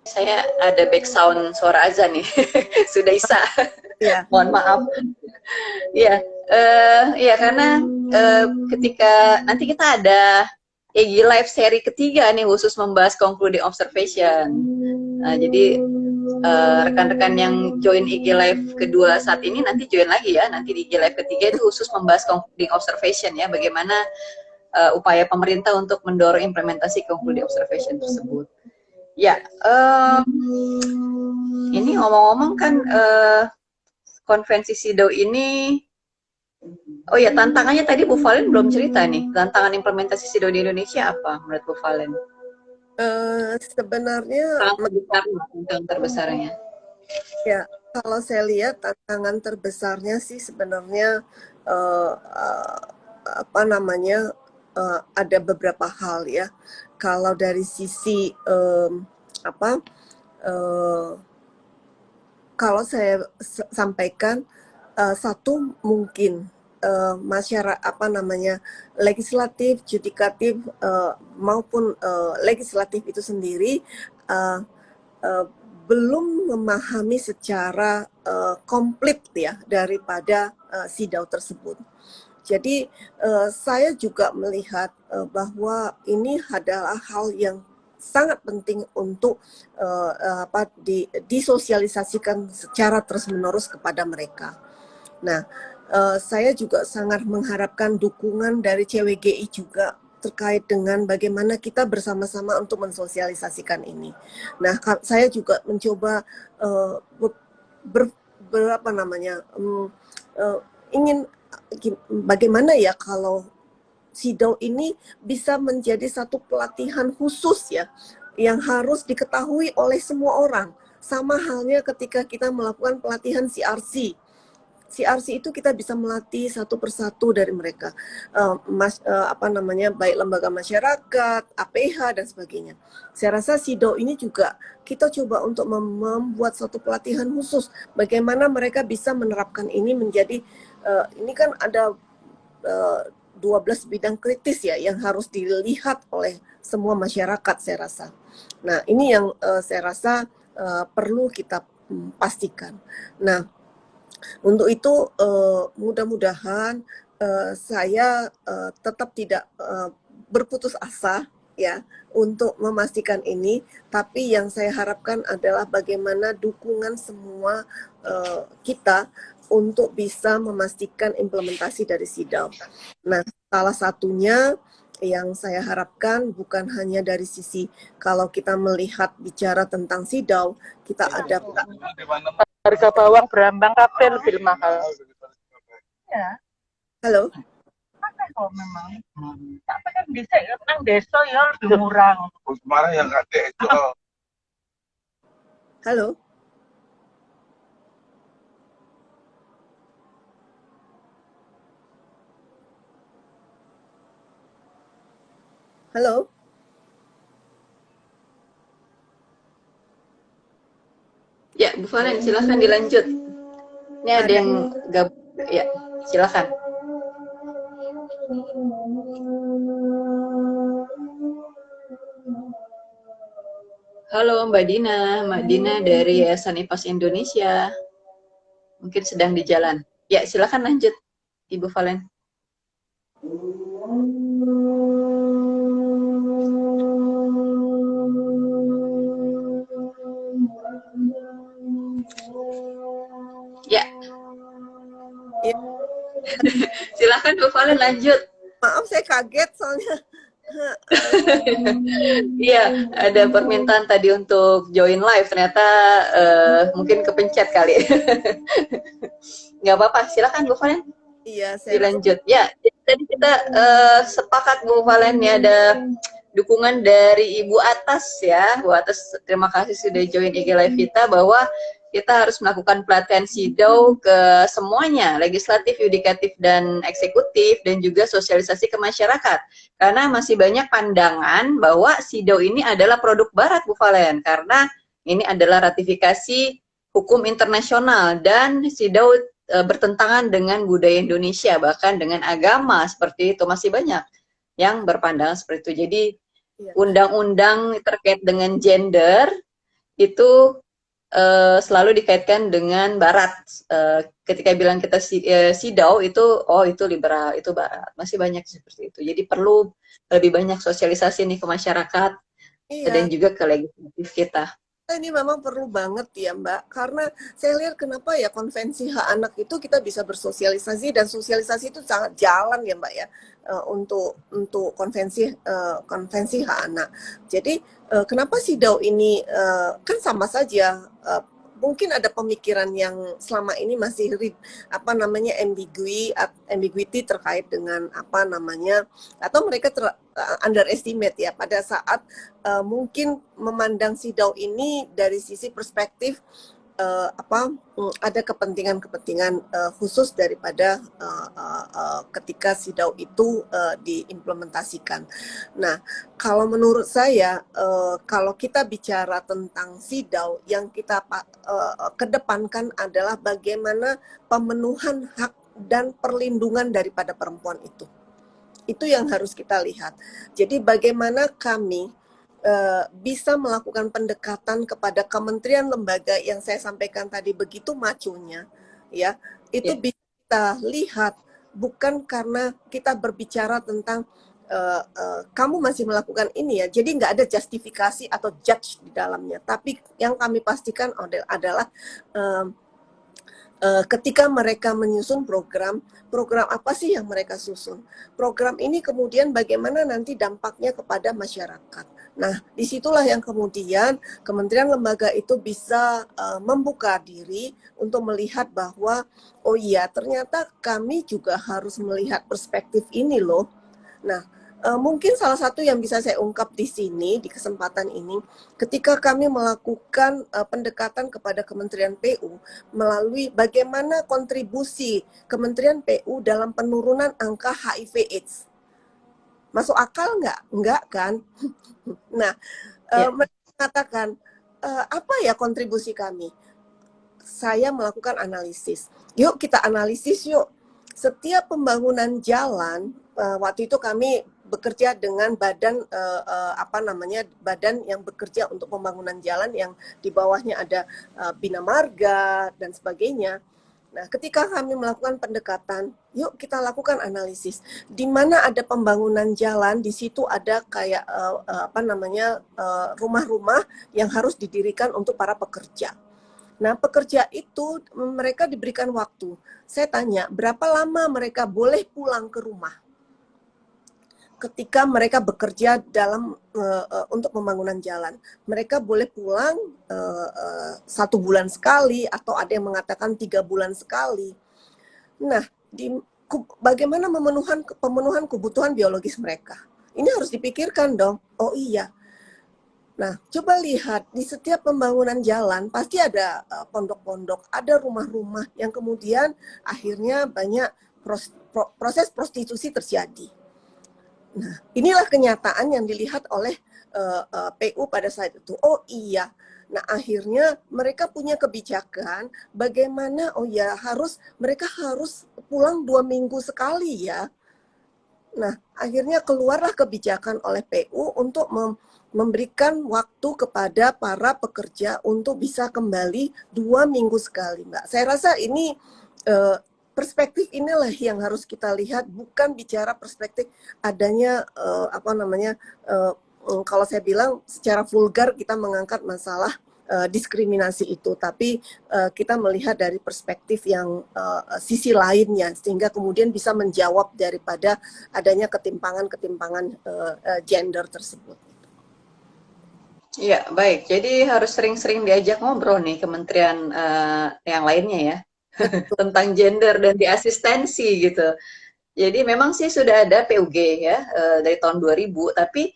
Saya ada background suara azan nih, sudah Isa. Ya. Mohon maaf. Ya, ya karena ketika nanti kita ada EG Live seri ketiga nih khusus membahas concluding observation. Jadi rekan-rekan yang join IG Live kedua saat ini nanti join lagi ya. Nanti di IG Live ketiga itu khusus membahas concluding observation ya. Bagaimana upaya pemerintah untuk mendorong implementasi concluding observation tersebut. Ya, ini ngomong-ngomong kan konvensi SIDAW ini, oh ya tantangannya tadi Bu Valen belum cerita nih. Tantangan implementasi SIDAW di Indonesia apa menurut Bu Valen? Sebenarnya tantangan terbesarnya. Ya, kalau saya lihat tantangan terbesarnya sih sebenarnya ada beberapa hal ya. Kalau dari sisi kalau saya sampaikan satu mungkin masyarakat legislatif, yudikatif maupun legislatif itu sendiri belum memahami secara komplit ya daripada SIDAW tersebut. Jadi saya juga melihat bahwa ini adalah hal yang sangat penting untuk disosialisasikan secara terus-menerus kepada mereka. Nah, saya juga sangat mengharapkan dukungan dari CWGI juga terkait dengan bagaimana kita bersama-sama untuk mensosialisasikan ini. Nah, saya juga mencoba berapa namanya ingin bagaimana ya kalau SIDAW ini bisa menjadi satu pelatihan khusus ya yang harus diketahui oleh semua orang. Sama halnya ketika kita melakukan pelatihan CRC. CRC itu kita bisa melatih satu persatu dari mereka, baik lembaga masyarakat, APH dan sebagainya. Saya rasa SIDAW ini juga kita coba untuk membuat satu pelatihan khusus bagaimana mereka bisa menerapkan ini menjadi ini kan ada 12 bidang kritis ya yang harus dilihat oleh semua masyarakat saya rasa. Nah ini yang saya rasa perlu kita pastikan. Nah untuk itu mudah-mudahan saya tetap tidak berputus asa ya untuk memastikan ini, tapi yang saya harapkan adalah bagaimana dukungan semua kita untuk bisa memastikan implementasi dari SIDAW. Nah, salah satunya yang saya harapkan bukan hanya dari sisi kalau kita melihat bicara tentang SIDAW, kita ada harga bawang berambang kabeh lebih mahal. Ya. Halo. Apa kok memang? Tapi kan bisa ya nang desa ya lebih murah. Kemarin yang kakek itu. Halo. Halo. Ya, Bu Valen, silahkan dilanjut. Ini ada yang gabung. Ya, silahkan. Halo Mbak Dina dari Yayasan IPAS Indonesia. Mungkin sedang di jalan. Ya, silahkan lanjut, Ibu Valen. Ya. Silahkan Bu Valen lanjut. Maaf saya kaget soalnya. Iya, ada permintaan tadi untuk join live, ternyata mungkin kepencet kali. Nggak apa-apa, silakan Bu Valen. Iya, saya dilanjut. Ya, tadi kita sepakat Bu Valen ya, ada dukungan dari Ibu Atas ya. Bu Atas, terima kasih sudah join IG Live kita, bahwa kita harus melakukan pelatihan SIDAW ke semuanya, legislatif, yudikatif, dan eksekutif, dan juga sosialisasi ke masyarakat. Karena masih banyak pandangan bahwa SIDAW ini adalah produk barat, Bu Valen, karena ini adalah ratifikasi hukum internasional, dan SIDAW bertentangan dengan budaya Indonesia, bahkan dengan agama, seperti itu. Masih banyak yang berpandangan seperti itu. Jadi, undang-undang terkait dengan gender itu selalu dikaitkan dengan barat. Ketika bilang kita SIDAW itu, oh itu liberal, itu barat. Masih banyak seperti itu. Jadi perlu lebih banyak sosialisasi nih ke masyarakat, dan juga ke legislatif kita. Ini memang perlu banget ya Mbak, karena saya lihat kenapa ya konvensi hak anak itu kita bisa bersosialisasi, dan sosialisasi itu sangat jalan ya Mbak ya untuk konvensi hak anak. Jadi kenapa SIDAW ini kan sama saja, mungkin ada pemikiran yang selama ini masih ambiguity terkait dengan atau mereka underestimate ya pada saat mungkin memandang SIDAW ini dari sisi perspektif ada kepentingan khusus daripada ketika SIDAW itu diimplementasikan. Nah, kalau menurut saya, kalau kita bicara tentang SIDAW, yang kita kedepankan adalah bagaimana pemenuhan hak dan perlindungan daripada perempuan itu. Itu yang harus kita lihat. Jadi bagaimana kami bisa melakukan pendekatan kepada kementerian lembaga yang saya sampaikan tadi begitu macunya, ya itu bisa kita lihat bukan karena kita berbicara tentang kamu masih melakukan ini ya, jadi nggak ada justifikasi atau judge di dalamnya, tapi yang kami pastikan adalah ketika mereka menyusun program apa sih yang mereka susun? Program ini kemudian bagaimana nanti dampaknya kepada masyarakat. Nah, disitulah yang kemudian kementerian lembaga itu bisa membuka diri untuk melihat bahwa, oh iya ternyata kami juga harus melihat perspektif ini loh. Nah, mungkin salah satu yang bisa saya ungkap di sini, di kesempatan ini, ketika kami melakukan pendekatan kepada Kementerian PU melalui bagaimana kontribusi Kementerian PU dalam penurunan angka HIV/AIDS. Masuk akal nggak? Nggak kan? Nah, Ya, mereka mengatakan, apa ya kontribusi kami? Saya melakukan analisis. Yuk kita analisis yuk. Setiap pembangunan jalan, waktu itu kami bekerja dengan badan badan yang bekerja untuk pembangunan jalan yang di bawahnya ada Bina Marga dan sebagainya. Nah, ketika kami melakukan pendekatan, yuk kita lakukan analisis. Di mana ada pembangunan jalan, di situ ada kayak rumah-rumah yang harus didirikan untuk para pekerja. Nah, pekerja itu mereka diberikan waktu. Saya tanya, berapa lama mereka boleh pulang ke rumah ketika mereka bekerja dalam untuk pembangunan jalan? Mereka boleh pulang 1 bulan sekali, atau ada yang mengatakan 3 bulan sekali. Nah, bagaimana pemenuhan kebutuhan biologis mereka? Ini harus dipikirkan dong. Oh iya. Nah, coba lihat di setiap pembangunan jalan pasti ada pondok-pondok, ada rumah-rumah yang kemudian akhirnya banyak proses prostitusi terjadi. Nah, inilah kenyataan yang dilihat oleh PU pada saat itu. Oh iya. Nah, akhirnya mereka punya kebijakan bagaimana, oh ya mereka harus pulang 2 minggu sekali ya. Nah, akhirnya keluarlah kebijakan oleh PU untuk memberikan waktu kepada para pekerja untuk bisa kembali 2 minggu sekali, Mbak. Saya rasa ini perspektif inilah yang harus kita lihat, bukan bicara perspektif adanya kalau saya bilang secara vulgar kita mengangkat masalah diskriminasi itu, tapi kita melihat dari perspektif yang sisi lainnya, sehingga kemudian bisa menjawab daripada adanya ketimpangan-ketimpangan gender tersebut. ya, baik. Jadi harus sering-sering diajak ngobrol nih kementerian yang lainnya ya tentang gender dan diasistensi gitu. Jadi memang sih sudah ada PUG ya dari tahun 2000, tapi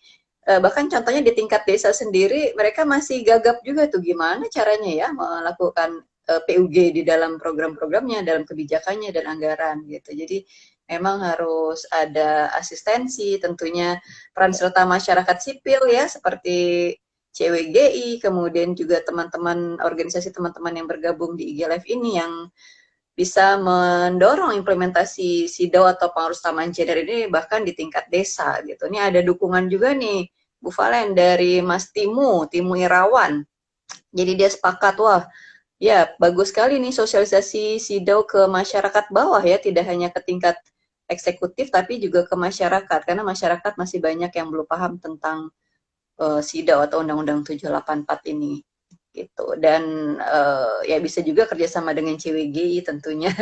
bahkan contohnya di tingkat desa sendiri mereka masih gagap juga tuh gimana caranya ya melakukan PUG di dalam program-programnya, dalam kebijakannya dan anggaran gitu. Jadi memang harus ada asistensi, tentunya peran serta masyarakat sipil ya seperti CWGI, kemudian juga teman-teman organisasi teman-teman yang bergabung di IG Live ini yang bisa mendorong implementasi SIDAW atau pengurus taman gender ini bahkan di tingkat desa gitu. Ini ada dukungan juga nih Bu Valen dari Mas Timu Irawan. Jadi dia sepakat, wah ya bagus sekali nih sosialisasi SIDAW ke masyarakat bawah ya, tidak hanya ke tingkat eksekutif tapi juga ke masyarakat, karena masyarakat masih banyak yang belum paham tentang SIDAW atau Undang-Undang 784 ini gitu. Dan ya bisa juga kerjasama dengan CWGI tentunya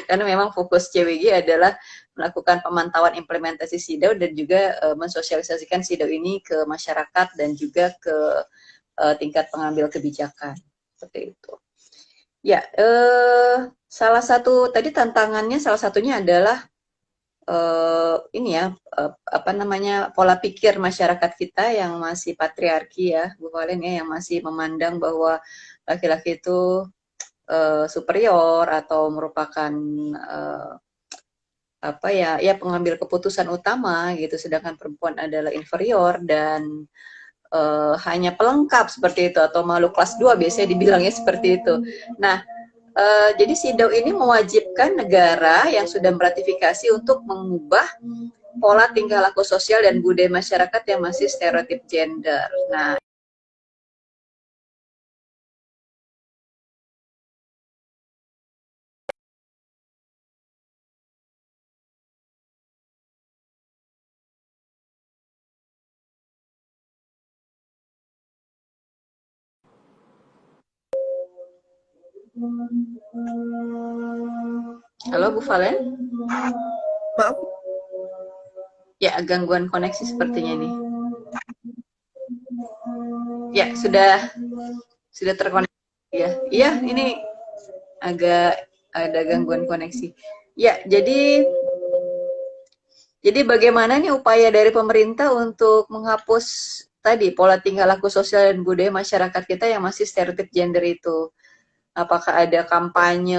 karena memang fokus CWGI adalah melakukan pemantauan implementasi SIDAW dan juga mensosialisasikan SIDAW ini ke masyarakat dan juga ke tingkat pengambil kebijakan seperti itu. Ya, salah satu tadi tantangannya salah satunya adalah ini ya pola pikir masyarakat kita yang masih patriarki ya Bu Valen ya, yang masih memandang bahwa laki-laki itu superior atau merupakan pengambil keputusan utama gitu, sedangkan perempuan adalah inferior dan hanya pelengkap seperti itu, atau makhluk kelas 2 biasanya dibilangnya seperti itu. Nah, jadi SIDAW ini mewajibkan negara yang sudah meratifikasi untuk mengubah pola tingkah laku sosial dan budaya masyarakat yang masih stereotip gender. Nah, Halo Bu Valen? Maaf. Ya, gangguan koneksi sepertinya nih. Ya, sudah terkoneksi ya. Iya, ini agak ada gangguan koneksi. Ya, jadi bagaimana nih upaya dari pemerintah untuk menghapus tadi pola tingkah laku sosial dan budaya masyarakat kita yang masih stereotip gender itu? Apakah ada kampanye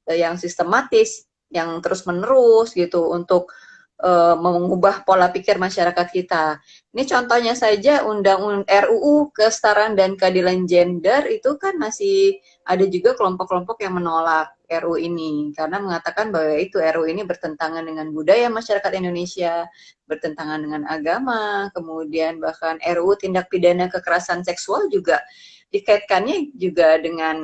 yang sistematis, yang terus-menerus gitu untuk mengubah pola pikir masyarakat kita? Ini contohnya saja RUU Kesetaraan dan Keadilan Gender itu kan masih ada juga kelompok-kelompok yang menolak RUU ini karena mengatakan bahwa itu RUU ini bertentangan dengan budaya masyarakat Indonesia, bertentangan dengan agama, kemudian bahkan RUU tindak pidana kekerasan seksual juga dikaitkannya juga dengan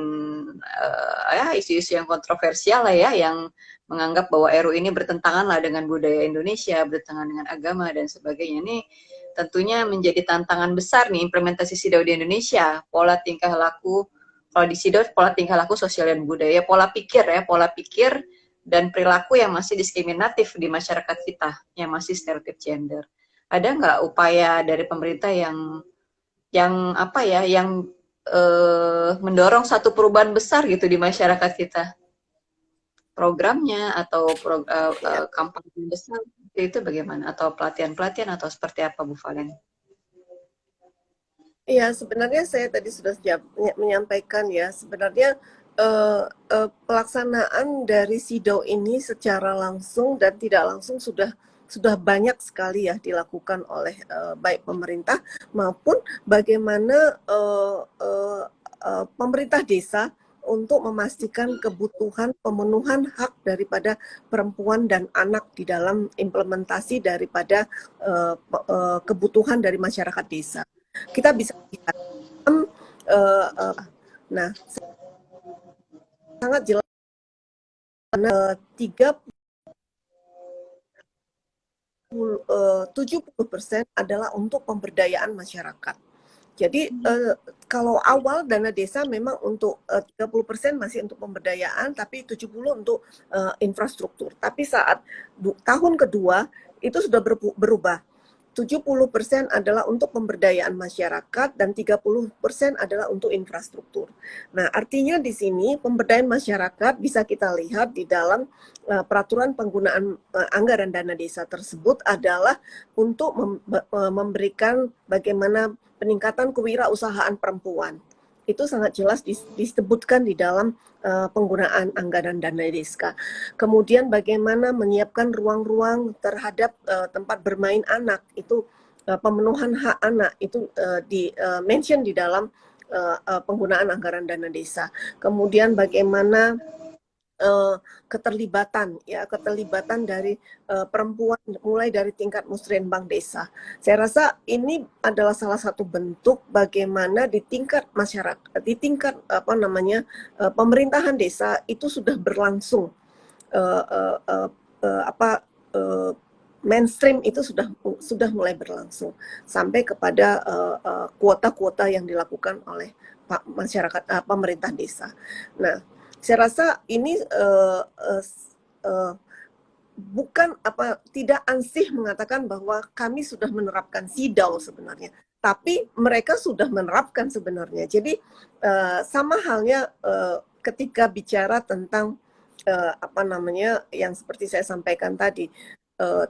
ya isu-isu yang kontroversial lah ya, yang menganggap bahwa RU ini bertentangan lah dengan budaya Indonesia, bertentangan dengan agama dan sebagainya. Ini tentunya menjadi tantangan besar nih implementasi SIDAU di Indonesia. Pola tingkah laku, kalau di SIDAU pola tingkah laku sosial dan budaya, pola pikir dan perilaku yang masih diskriminatif di masyarakat kita, yang masih stereotip gender. Ada nggak upaya dari pemerintah yang apa ya, yang mendorong satu perubahan besar gitu di masyarakat kita, programnya atau kampanye besar itu bagaimana, atau pelatihan-pelatihan atau seperti apa Bu Valen? Iya, sebenarnya saya tadi sudah menyampaikan ya, sebenarnya pelaksanaan dari SIDAU ini secara langsung dan tidak langsung sudah banyak sekali ya dilakukan oleh baik pemerintah maupun bagaimana pemerintah desa untuk memastikan kebutuhan pemenuhan hak daripada perempuan dan anak di dalam implementasi daripada kebutuhan dari masyarakat desa. Kita bisa lihat, nah sangat jelas 70% adalah untuk pemberdayaan masyarakat. Jadi kalau awal dana desa memang untuk 30% masih untuk pemberdayaan, tapi 70% untuk infrastruktur. Tapi saat tahun kedua itu sudah berubah. 70% adalah untuk pemberdayaan masyarakat dan 30% adalah untuk infrastruktur. Nah, artinya di sini pemberdayaan masyarakat bisa kita lihat di dalam peraturan penggunaan anggaran dana desa tersebut adalah untuk memberikan bagaimana peningkatan kewirausahaan perempuan. Itu sangat jelas disebutkan di dalam penggunaan anggaran dana desa. Kemudian bagaimana menyiapkan ruang-ruang terhadap tempat bermain anak, itu pemenuhan hak anak itu mention di dalam penggunaan anggaran dana desa. Kemudian bagaimana keterlibatan dari perempuan mulai dari tingkat musrenbang desa. Saya rasa ini adalah salah satu bentuk bagaimana di tingkat masyarakat, di tingkat pemerintahan desa itu sudah berlangsung mainstream itu sudah mulai berlangsung sampai kepada kuota-kuota yang dilakukan oleh masyarakat pemerintah desa. Nah, saya rasa ini bukan tidak ansih mengatakan bahwa kami sudah menerapkan SIDAU sebenarnya, tapi mereka sudah menerapkan sebenarnya. Jadi sama halnya ketika bicara tentang yang seperti saya sampaikan tadi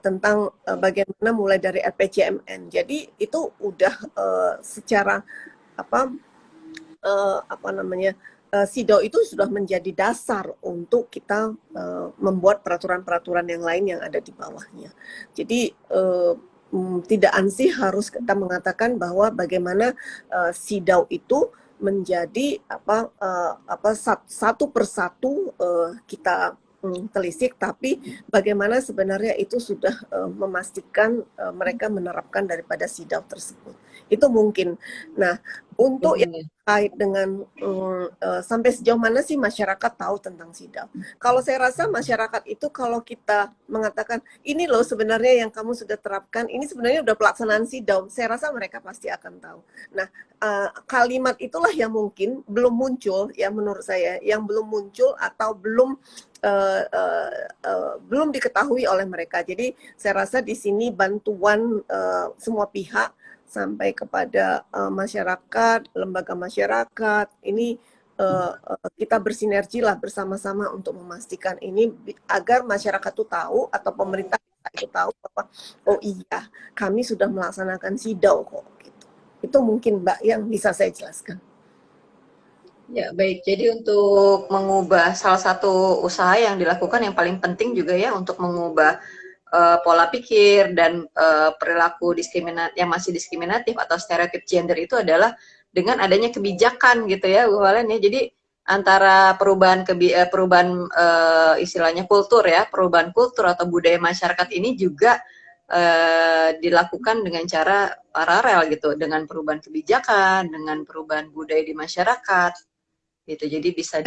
tentang bagaimana mulai dari RPJMN. Jadi itu udah secara SIDAU itu sudah menjadi dasar untuk kita membuat peraturan-peraturan yang lain yang ada di bawahnya. Jadi tidak ansih harus kita mengatakan bahwa bagaimana SIDAU itu menjadi satu persatu kita telisik, tapi bagaimana sebenarnya itu sudah memastikan mereka menerapkan daripada SIDAU tersebut. Itu mungkin. Nah, Untuk yang ilmunya. terkait dengan sampai sejauh mana sih masyarakat tahu tentang SIDAL? Kalau saya rasa masyarakat itu kalau kita mengatakan ini loh sebenarnya yang kamu sudah terapkan, ini sebenarnya udah pelaksanaan SIDAL, saya rasa mereka pasti akan tahu. Nah, kalimat itulah yang mungkin belum muncul ya menurut saya, yang belum muncul atau belum diketahui oleh mereka. Jadi saya rasa di sini bantuan semua pihak sampai kepada masyarakat, lembaga masyarakat, ini kita bersinergi lah bersama-sama untuk memastikan ini agar masyarakat itu tahu atau pemerintah itu tahu bahwa oh iya kami sudah melaksanakan SIDAW kok gitu. Itu mungkin Mbak yang bisa saya jelaskan. Ya, baik. Jadi untuk mengubah salah satu usaha yang dilakukan yang paling penting juga ya untuk mengubah pola pikir dan perilaku yang masih diskriminatif atau stereotip gender itu adalah dengan adanya kebijakan gitu ya, Bu Valen ya. Jadi antara perubahan istilahnya kultur ya, perubahan kultur atau budaya masyarakat ini juga dilakukan dengan cara paralel gitu, dengan perubahan kebijakan, dengan perubahan budaya di masyarakat gitu. Jadi bisa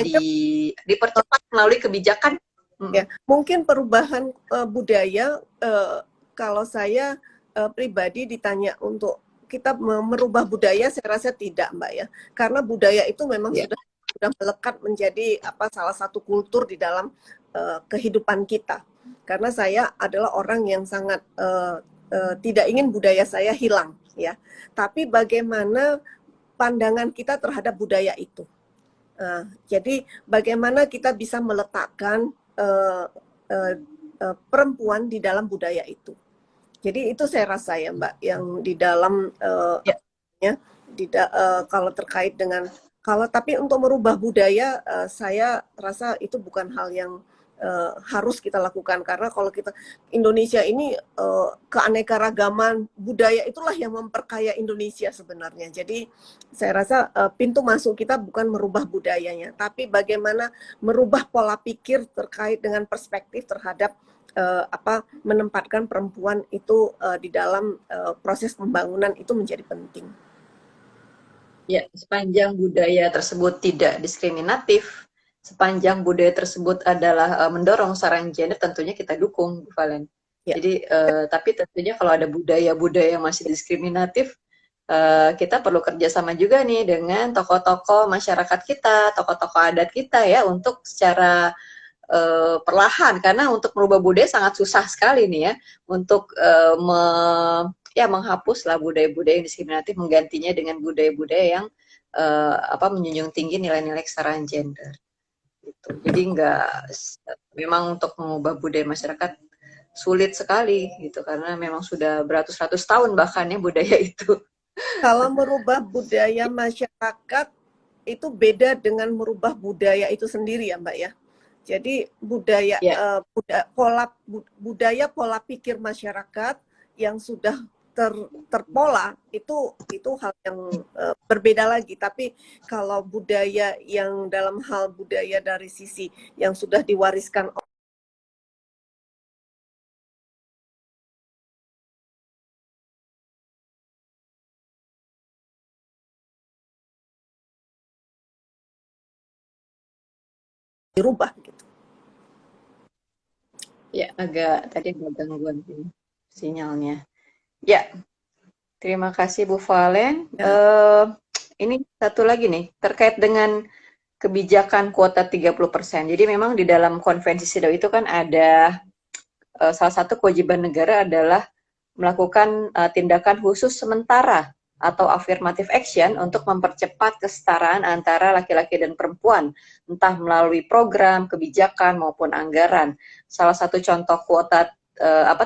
dipercepat melalui kebijakan. Ya, mungkin perubahan budaya kalau saya pribadi ditanya untuk kita merubah budaya, saya rasa tidak, Mbak ya. Karena budaya itu memang sudah melekat menjadi salah satu kultur di dalam kehidupan kita. Karena saya adalah orang yang sangat tidak ingin budaya saya hilang, ya. Tapi bagaimana pandangan kita terhadap budaya itu? Jadi bagaimana kita bisa meletakkan perempuan di dalam budaya itu. Jadi itu saya rasa ya Mbak, yang di dalam kalau terkait dengan tapi untuk merubah budaya, saya rasa itu bukan hal yang harus kita lakukan karena kalau kita Indonesia ini keanekaragaman budaya itulah yang memperkaya Indonesia sebenarnya. Jadi saya rasa pintu masuk kita bukan merubah budayanya, tapi bagaimana merubah pola pikir terkait dengan perspektif terhadap menempatkan perempuan itu di dalam proses pembangunan itu menjadi penting. Ya, sepanjang budaya tersebut tidak diskriminatif, sepanjang budaya tersebut adalah mendorong saran gender, tentunya kita dukung, Bu Valen. Ya. Jadi, tapi tentunya kalau ada budaya-budaya yang masih diskriminatif, kita perlu kerjasama juga nih dengan tokoh-tokoh masyarakat kita, tokoh-tokoh adat kita ya, untuk secara perlahan, karena untuk merubah budaya sangat susah sekali nih ya, untuk menghapuslah budaya-budaya yang diskriminatif, menggantinya dengan budaya-budaya yang menjunjung tinggi nilai-nilai kesetaraan gender. Gitu. Jadi memang untuk mengubah budaya masyarakat sulit sekali gitu, karena memang sudah beratus-ratus tahun bahkan ya budaya itu. Kalau merubah budaya masyarakat itu beda dengan merubah budaya itu sendiri ya Mbak ya. Jadi budaya pola pikir masyarakat yang sudah terpola itu hal yang berbeda lagi. Tapi kalau budaya yang dalam hal budaya dari sisi yang sudah diwariskan dirubah gitu. Ya, tadi ada gangguan sinyalnya. Ya, terima kasih Bu Valen. Ini satu lagi nih, terkait dengan kebijakan kuota 30%. Jadi memang di dalam konvensi SIDAW itu kan ada salah satu kewajiban negara adalah melakukan tindakan khusus sementara atau affirmative action untuk mempercepat kesetaraan antara laki-laki dan perempuan, entah melalui program, kebijakan, maupun anggaran. Salah satu contoh kuota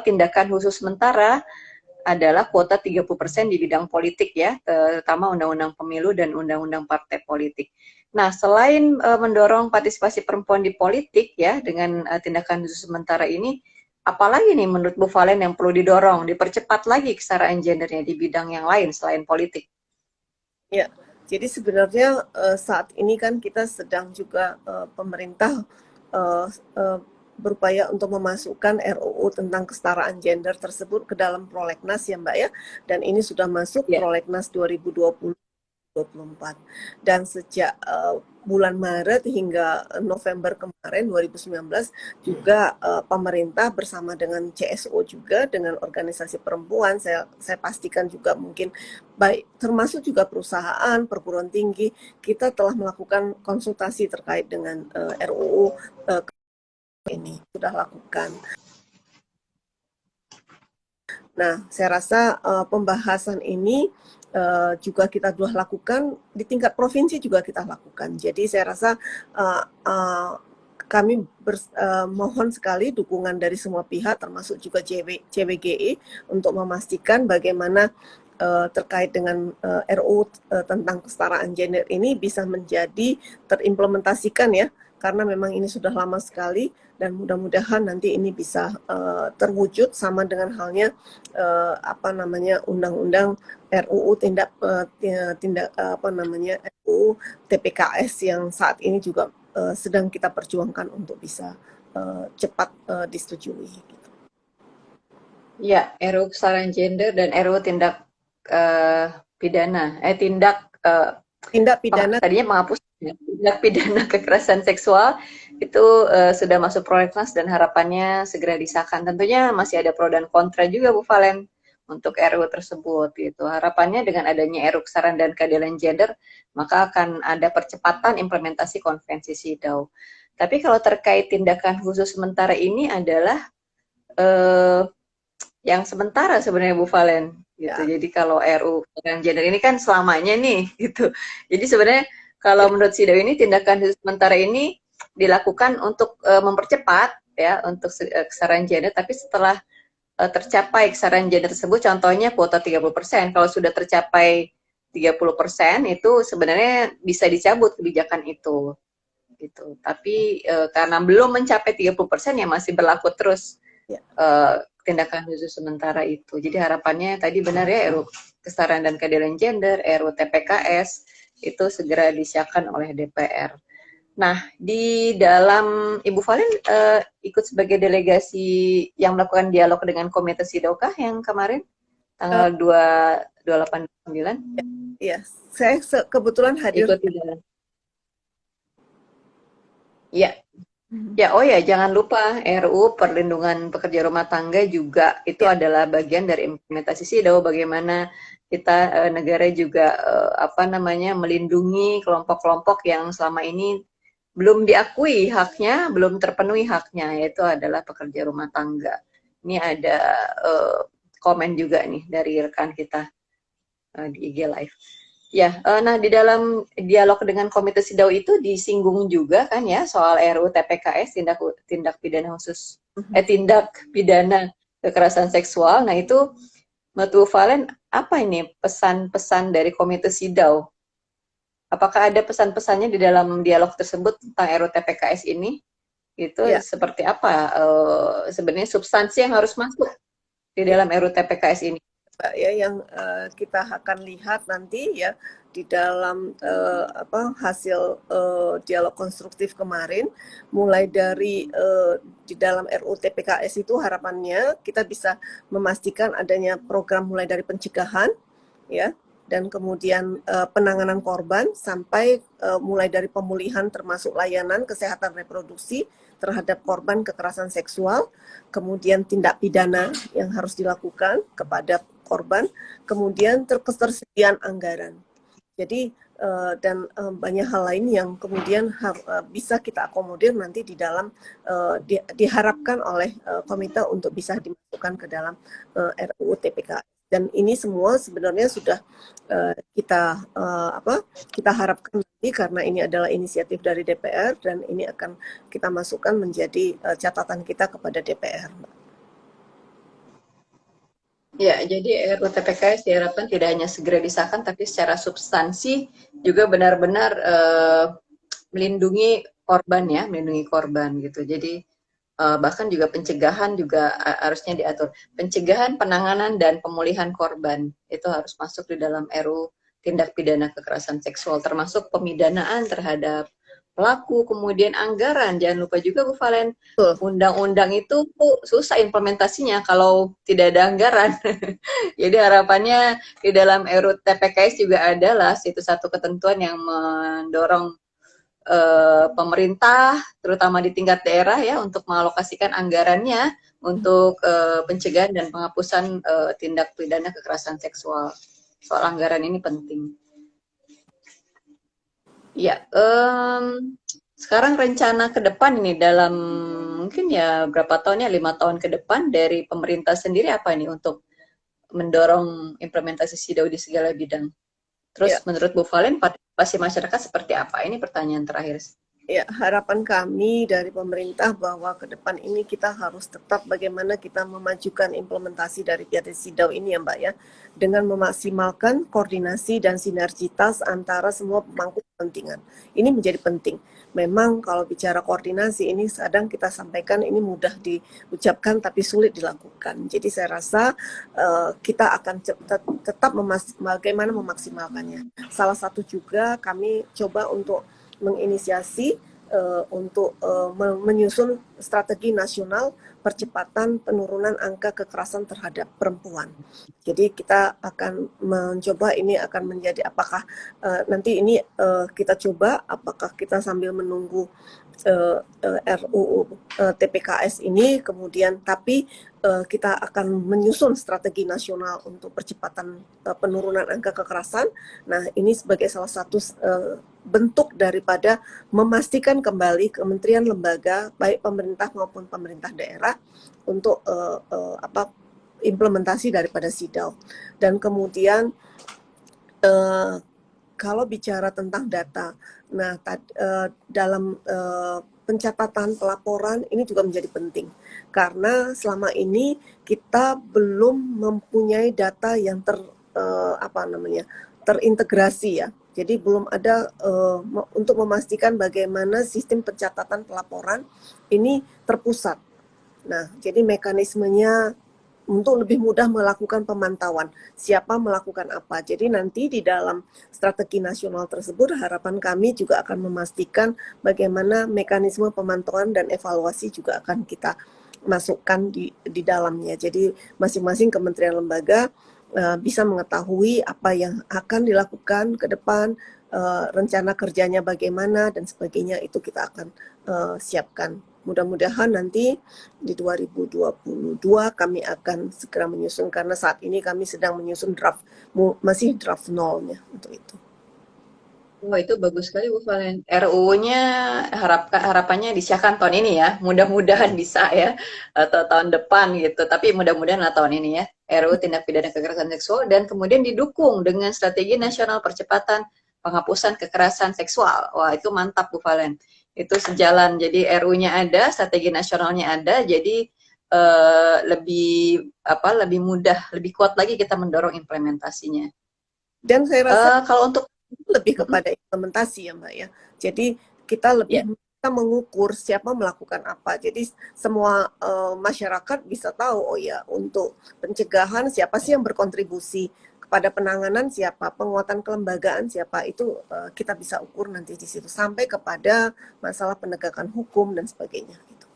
tindakan khusus sementara adalah kuota 30% di bidang politik ya, terutama Undang-Undang Pemilu dan Undang-Undang Partai Politik. Nah, selain mendorong partisipasi perempuan di politik ya, dengan tindakan khusus sementara ini, apalagi nih menurut Bu Valen yang perlu didorong, dipercepat lagi kesetaraan gendernya di bidang yang lain selain politik? Ya, jadi sebenarnya saat ini kan kita sedang juga pemerintah berupaya untuk memasukkan RUU tentang kesetaraan gender tersebut ke dalam prolegnas ya Mbak ya, dan ini sudah masuk prolegnas 2020. 2024. Dan sejak bulan Maret hingga November kemarin 2019 juga pemerintah bersama dengan CSO juga dengan organisasi perempuan, saya pastikan juga mungkin baik termasuk juga perusahaan, perguruan tinggi, kita telah melakukan konsultasi terkait dengan RUU ini sudah lakukan. Nah, saya rasa pembahasan ini juga kita sudah lakukan di tingkat provinsi juga kita lakukan. Jadi saya rasa kami mohon sekali dukungan dari semua pihak, termasuk juga CWGI, untuk memastikan bagaimana terkait dengan RUU tentang kesetaraan gender ini bisa menjadi terimplementasikan ya, karena memang ini sudah lama sekali dan mudah-mudahan nanti ini bisa terwujud sama dengan halnya undang-undang RUU RUU TPKS yang saat ini juga sedang kita perjuangkan untuk bisa cepat disetujui. Gitu. Ya, RUU kesetaraan gender dan RUU tindak pidana, tindak pidana tadinya menghapus tindak pidana kekerasan seksual itu sudah masuk prolegnas dan harapannya segera disahkan. Tentunya masih ada pro dan kontra juga Bu Valen untuk RUU tersebut gitu. Harapannya dengan adanya RUU kesetaraan dan keadilan gender maka akan ada percepatan implementasi konvensi CEDAW. Tapi kalau terkait tindakan khusus sementara ini adalah yang sementara sebenarnya Bu Valen gitu. Ya. Jadi kalau RUU kesetaraan gender ini kan selamanya nih gitu. Jadi sebenarnya kalau menurut CEDAW ini tindakan khusus sementara ini dilakukan untuk mempercepat ya untuk kesetaraan gender, tapi setelah tercapai kesetaraan gender tersebut, contohnya kuota 30%, kalau sudah tercapai 30% itu sebenarnya bisa dicabut kebijakan itu gitu. Tapi karena belum mencapai 30% ya masih berlaku terus tindakan khusus sementara itu. Jadi harapannya tadi benar ya, RUU kesetaraan dan keadilan gender, RUU TPKS itu segera disahkan oleh DPR. Nah, di dalam Ibu Valen ikut sebagai delegasi yang melakukan dialog dengan Komite CEDAW kah yang kemarin tanggal 28/9? Ya, saya kebetulan hadir. Ikut di dalam. Ya. Ya, oh ya, jangan lupa RUU Perlindungan Pekerja Rumah Tangga juga itu adalah bagian dari implementasi CEDAW, bagaimana kita negara juga melindungi kelompok-kelompok yang selama ini belum diakui haknya, belum terpenuhi haknya, yaitu adalah pekerja rumah tangga. Ini ada komen juga nih dari rekan kita di IG Live. Ya, nah di dalam dialog dengan Komite CEDAW itu disinggung juga kan ya soal RUU TPKS, tindak pidana khusus, tindak pidana kekerasan seksual. Nah itu, menurut Valen, apa ini pesan-pesan dari Komite CEDAW? Apakah ada pesan-pesannya di dalam dialog tersebut tentang RUU TPKS ini? Itu seperti apa sebenarnya substansi yang harus masuk di dalam RUU TPKS ini? Ya, yang kita akan lihat nanti ya di dalam hasil dialog konstruktif kemarin, mulai dari di dalam RUU TPKS itu harapannya kita bisa memastikan adanya program mulai dari pencegahan ya, dan kemudian penanganan korban sampai mulai dari pemulihan termasuk layanan kesehatan reproduksi terhadap korban kekerasan seksual, kemudian tindak pidana yang harus dilakukan kepada korban, kemudian ketersediaan anggaran. Jadi dan banyak hal lain yang kemudian bisa kita akomodir nanti di dalam diharapkan oleh komite untuk bisa dimasukkan ke dalam RUU TPKS. Dan ini semua sebenarnya sudah kita harapkan nanti karena ini adalah inisiatif dari DPR dan ini akan kita masukkan menjadi catatan kita kepada DPR. Ya, jadi RUU TPKS diharapkan tidak hanya segera disahkan, tapi secara substansi juga benar-benar melindungi korban ya, melindungi korban gitu. Jadi bahkan juga pencegahan juga harusnya diatur. Pencegahan, penanganan, dan pemulihan korban itu harus masuk di dalam RUU tindak pidana kekerasan seksual, termasuk pemidanaan terhadap pelaku, kemudian anggaran. Jangan lupa juga Bu Valen, Betul. undang-undang itu susah implementasinya kalau tidak ada anggaran. Jadi harapannya di dalam RUU TPKS juga adalah itu satu ketentuan yang mendorong pemerintah, terutama di tingkat daerah ya, untuk mengalokasikan anggarannya untuk pencegahan dan penghapusan tindak pidana kekerasan seksual. Soal anggaran ini penting. Ya, sekarang rencana ke depan ini dalam mungkin ya berapa tahun ya, 5 tahun ke depan dari pemerintah sendiri apa nih untuk mendorong implementasi SIDAU di segala bidang? Terus Ya. menurut Bu Valen, partisipasi masyarakat seperti apa? Ini pertanyaan terakhir. Ya, harapan kami dari pemerintah bahwa ke depan ini kita harus tetap bagaimana kita memajukan implementasi dari PTSIDAU ini ya Mbak ya, dengan memaksimalkan koordinasi dan sinergitas antara semua pemangku kepentingan. Ini menjadi penting. Memang kalau bicara koordinasi ini kadang kita sampaikan ini mudah diucapkan tapi sulit dilakukan. Jadi saya rasa kita akan tetap bagaimana memaksimalkannya. Salah satu juga kami coba untuk menginisiasi untuk menyusun strategi nasional percepatan penurunan angka kekerasan terhadap perempuan. Jadi kita akan mencoba ini akan menjadi apakah nanti ini kita coba apakah kita sambil menunggu RUU TPKS ini kemudian tapi kita akan menyusun strategi nasional untuk percepatan penurunan angka kekerasan. Nah, ini sebagai salah satu bentuk daripada memastikan kembali kementerian lembaga baik pemerintah maupun pemerintah daerah untuk implementasi daripada SIDAU. Dan kemudian kalau bicara tentang data, nah dalam pencatatan pelaporan ini juga menjadi penting karena selama ini kita belum mempunyai data yang terintegrasi ya. Jadi belum ada untuk memastikan bagaimana sistem pencatatan pelaporan ini terpusat. Nah, jadi mekanismenya untuk lebih mudah melakukan pemantauan, siapa melakukan apa. Jadi nanti di dalam strategi nasional tersebut harapan kami juga akan memastikan bagaimana mekanisme pemantauan dan evaluasi juga akan kita masukkan di dalamnya. Jadi masing-masing kementerian lembaga bisa mengetahui apa yang akan dilakukan ke depan, rencana kerjanya bagaimana dan sebagainya itu kita akan siapkan. Mudah-mudahan nanti di 2022 kami akan segera menyusun karena saat ini kami sedang menyusun masih draft nolnya untuk itu. Oh, itu bagus sekali Bu Valen. RUU-nya harapannya disahkan tahun ini ya. Mudah-mudahan bisa ya atau tahun depan gitu. Tapi mudah-mudahan lah tahun ini ya. RUU tindak pidana kekerasan seksual dan kemudian didukung dengan strategi nasional percepatan penghapusan kekerasan seksual. Wah, itu mantap Bu Valen. Itu sejalan. Jadi RUU-nya ada, strategi nasionalnya ada. Jadi lebih mudah, lebih kuat lagi kita mendorong implementasinya. Dan saya rasa kalau untuk lebih kepada implementasi ya Mbak ya. Jadi kita lebih kita mengukur siapa melakukan apa. Jadi semua masyarakat bisa tahu oh ya untuk pencegahan siapa sih yang berkontribusi kepada penanganan siapa, penguatan kelembagaan siapa itu kita bisa ukur nanti di situ sampai kepada masalah penegakan hukum dan sebagainya gitu.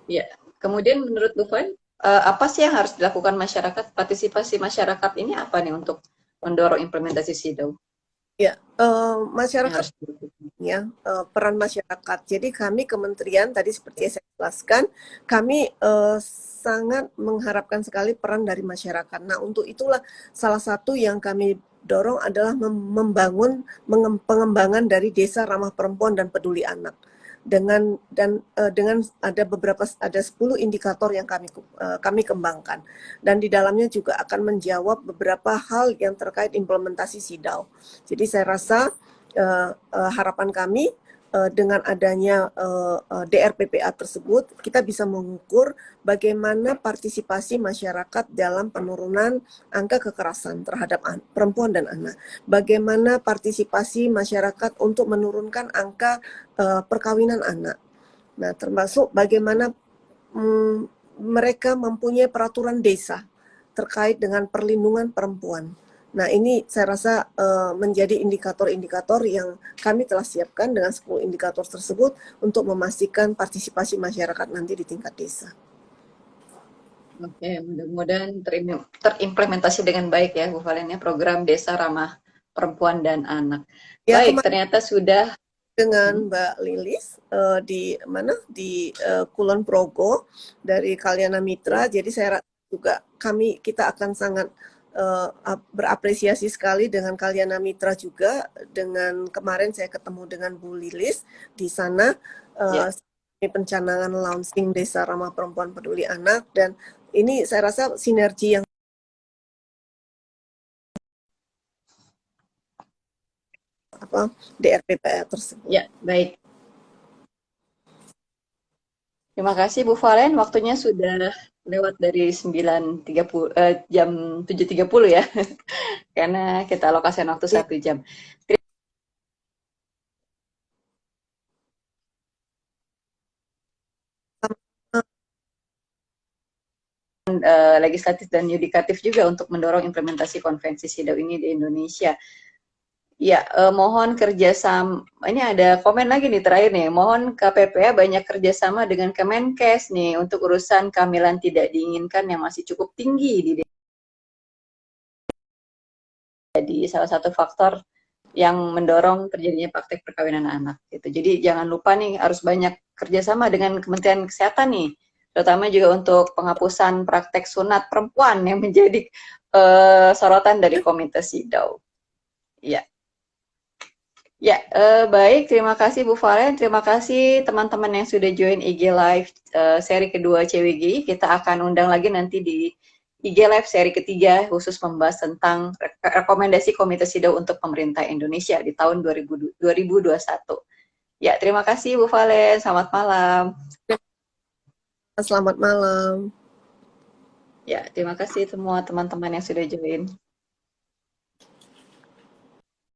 Ya, kemudian menurut Bu Fai, apa sih yang harus dilakukan masyarakat? Partisipasi masyarakat ini apa nih untuk mendorong implementasi SIDAU? Ya, masyarakat ya peran masyarakat. Jadi kami kementerian tadi seperti yang saya jelaskan, kami sangat mengharapkan sekali peran dari masyarakat. Nah, untuk itulah salah satu yang kami dorong adalah membangun pengembangan dari desa ramah perempuan dan peduli anak. Dengan ada 10 indikator yang kami kembangkan dan di dalamnya juga akan menjawab beberapa hal yang terkait implementasi SIDAU. Jadi saya rasa harapan kami dengan adanya DRPPA tersebut kita bisa mengukur bagaimana partisipasi masyarakat dalam penurunan angka kekerasan terhadap perempuan dan anak. Bagaimana partisipasi masyarakat untuk menurunkan angka perkawinan anak. Nah, termasuk bagaimana mereka mempunyai peraturan desa terkait dengan perlindungan perempuan. Nah, ini saya rasa menjadi indikator-indikator yang kami telah siapkan dengan 10 indikator tersebut untuk memastikan partisipasi masyarakat nanti di tingkat desa. Oke, mudah-mudahan terimplementasi dengan baik ya Bu Valen ya, program Desa Ramah Perempuan dan Anak. Ya, Baik, kemarin ternyata sudah dengan Mbak Lilis di mana di Kulon Progo dari Kalyana Mitra. Jadi saya rasa juga kita akan sangat berapresiasi sekali dengan Kalyana Mitra juga. Dengan kemarin saya ketemu dengan Bu Lilis di sana ya, pencanangan launching Desa Ramah Perempuan Peduli Anak, dan ini saya rasa sinergi yang DRPPR tersebut. ya, baik. Terima kasih Bu Valen, waktunya sudah lewat dari 9.30 jam 7.30 ya. Karena kita alokasikan waktu 1 jam. Legislatif dan yudikatif juga untuk mendorong implementasi konvensi CEDAW ini di Indonesia. Ya, mohon kerjasama. Ini ada komen lagi nih terakhir nih. Mohon KPPA banyak kerjasama dengan Kemenkes nih untuk urusan kehamilan tidak diinginkan yang masih cukup tinggi di jadi salah satu faktor yang mendorong terjadinya praktek perkawinan anak gitu. Jadi jangan lupa nih harus banyak kerjasama dengan Kementerian Kesehatan nih, terutama juga untuk penghapusan praktek sunat perempuan yang menjadi sorotan dari Komite CEDAW. Ya. Ya, baik. Terima kasih Bu Valen. Terima kasih teman-teman yang sudah join IG Live seri kedua CWGI. Kita akan undang lagi nanti di IG Live seri ketiga khusus membahas tentang rekomendasi Komite CEDAW untuk pemerintah Indonesia di tahun 2021. Ya, terima kasih Bu Valen. Selamat malam. Selamat malam. Ya, terima kasih semua teman-teman yang sudah join.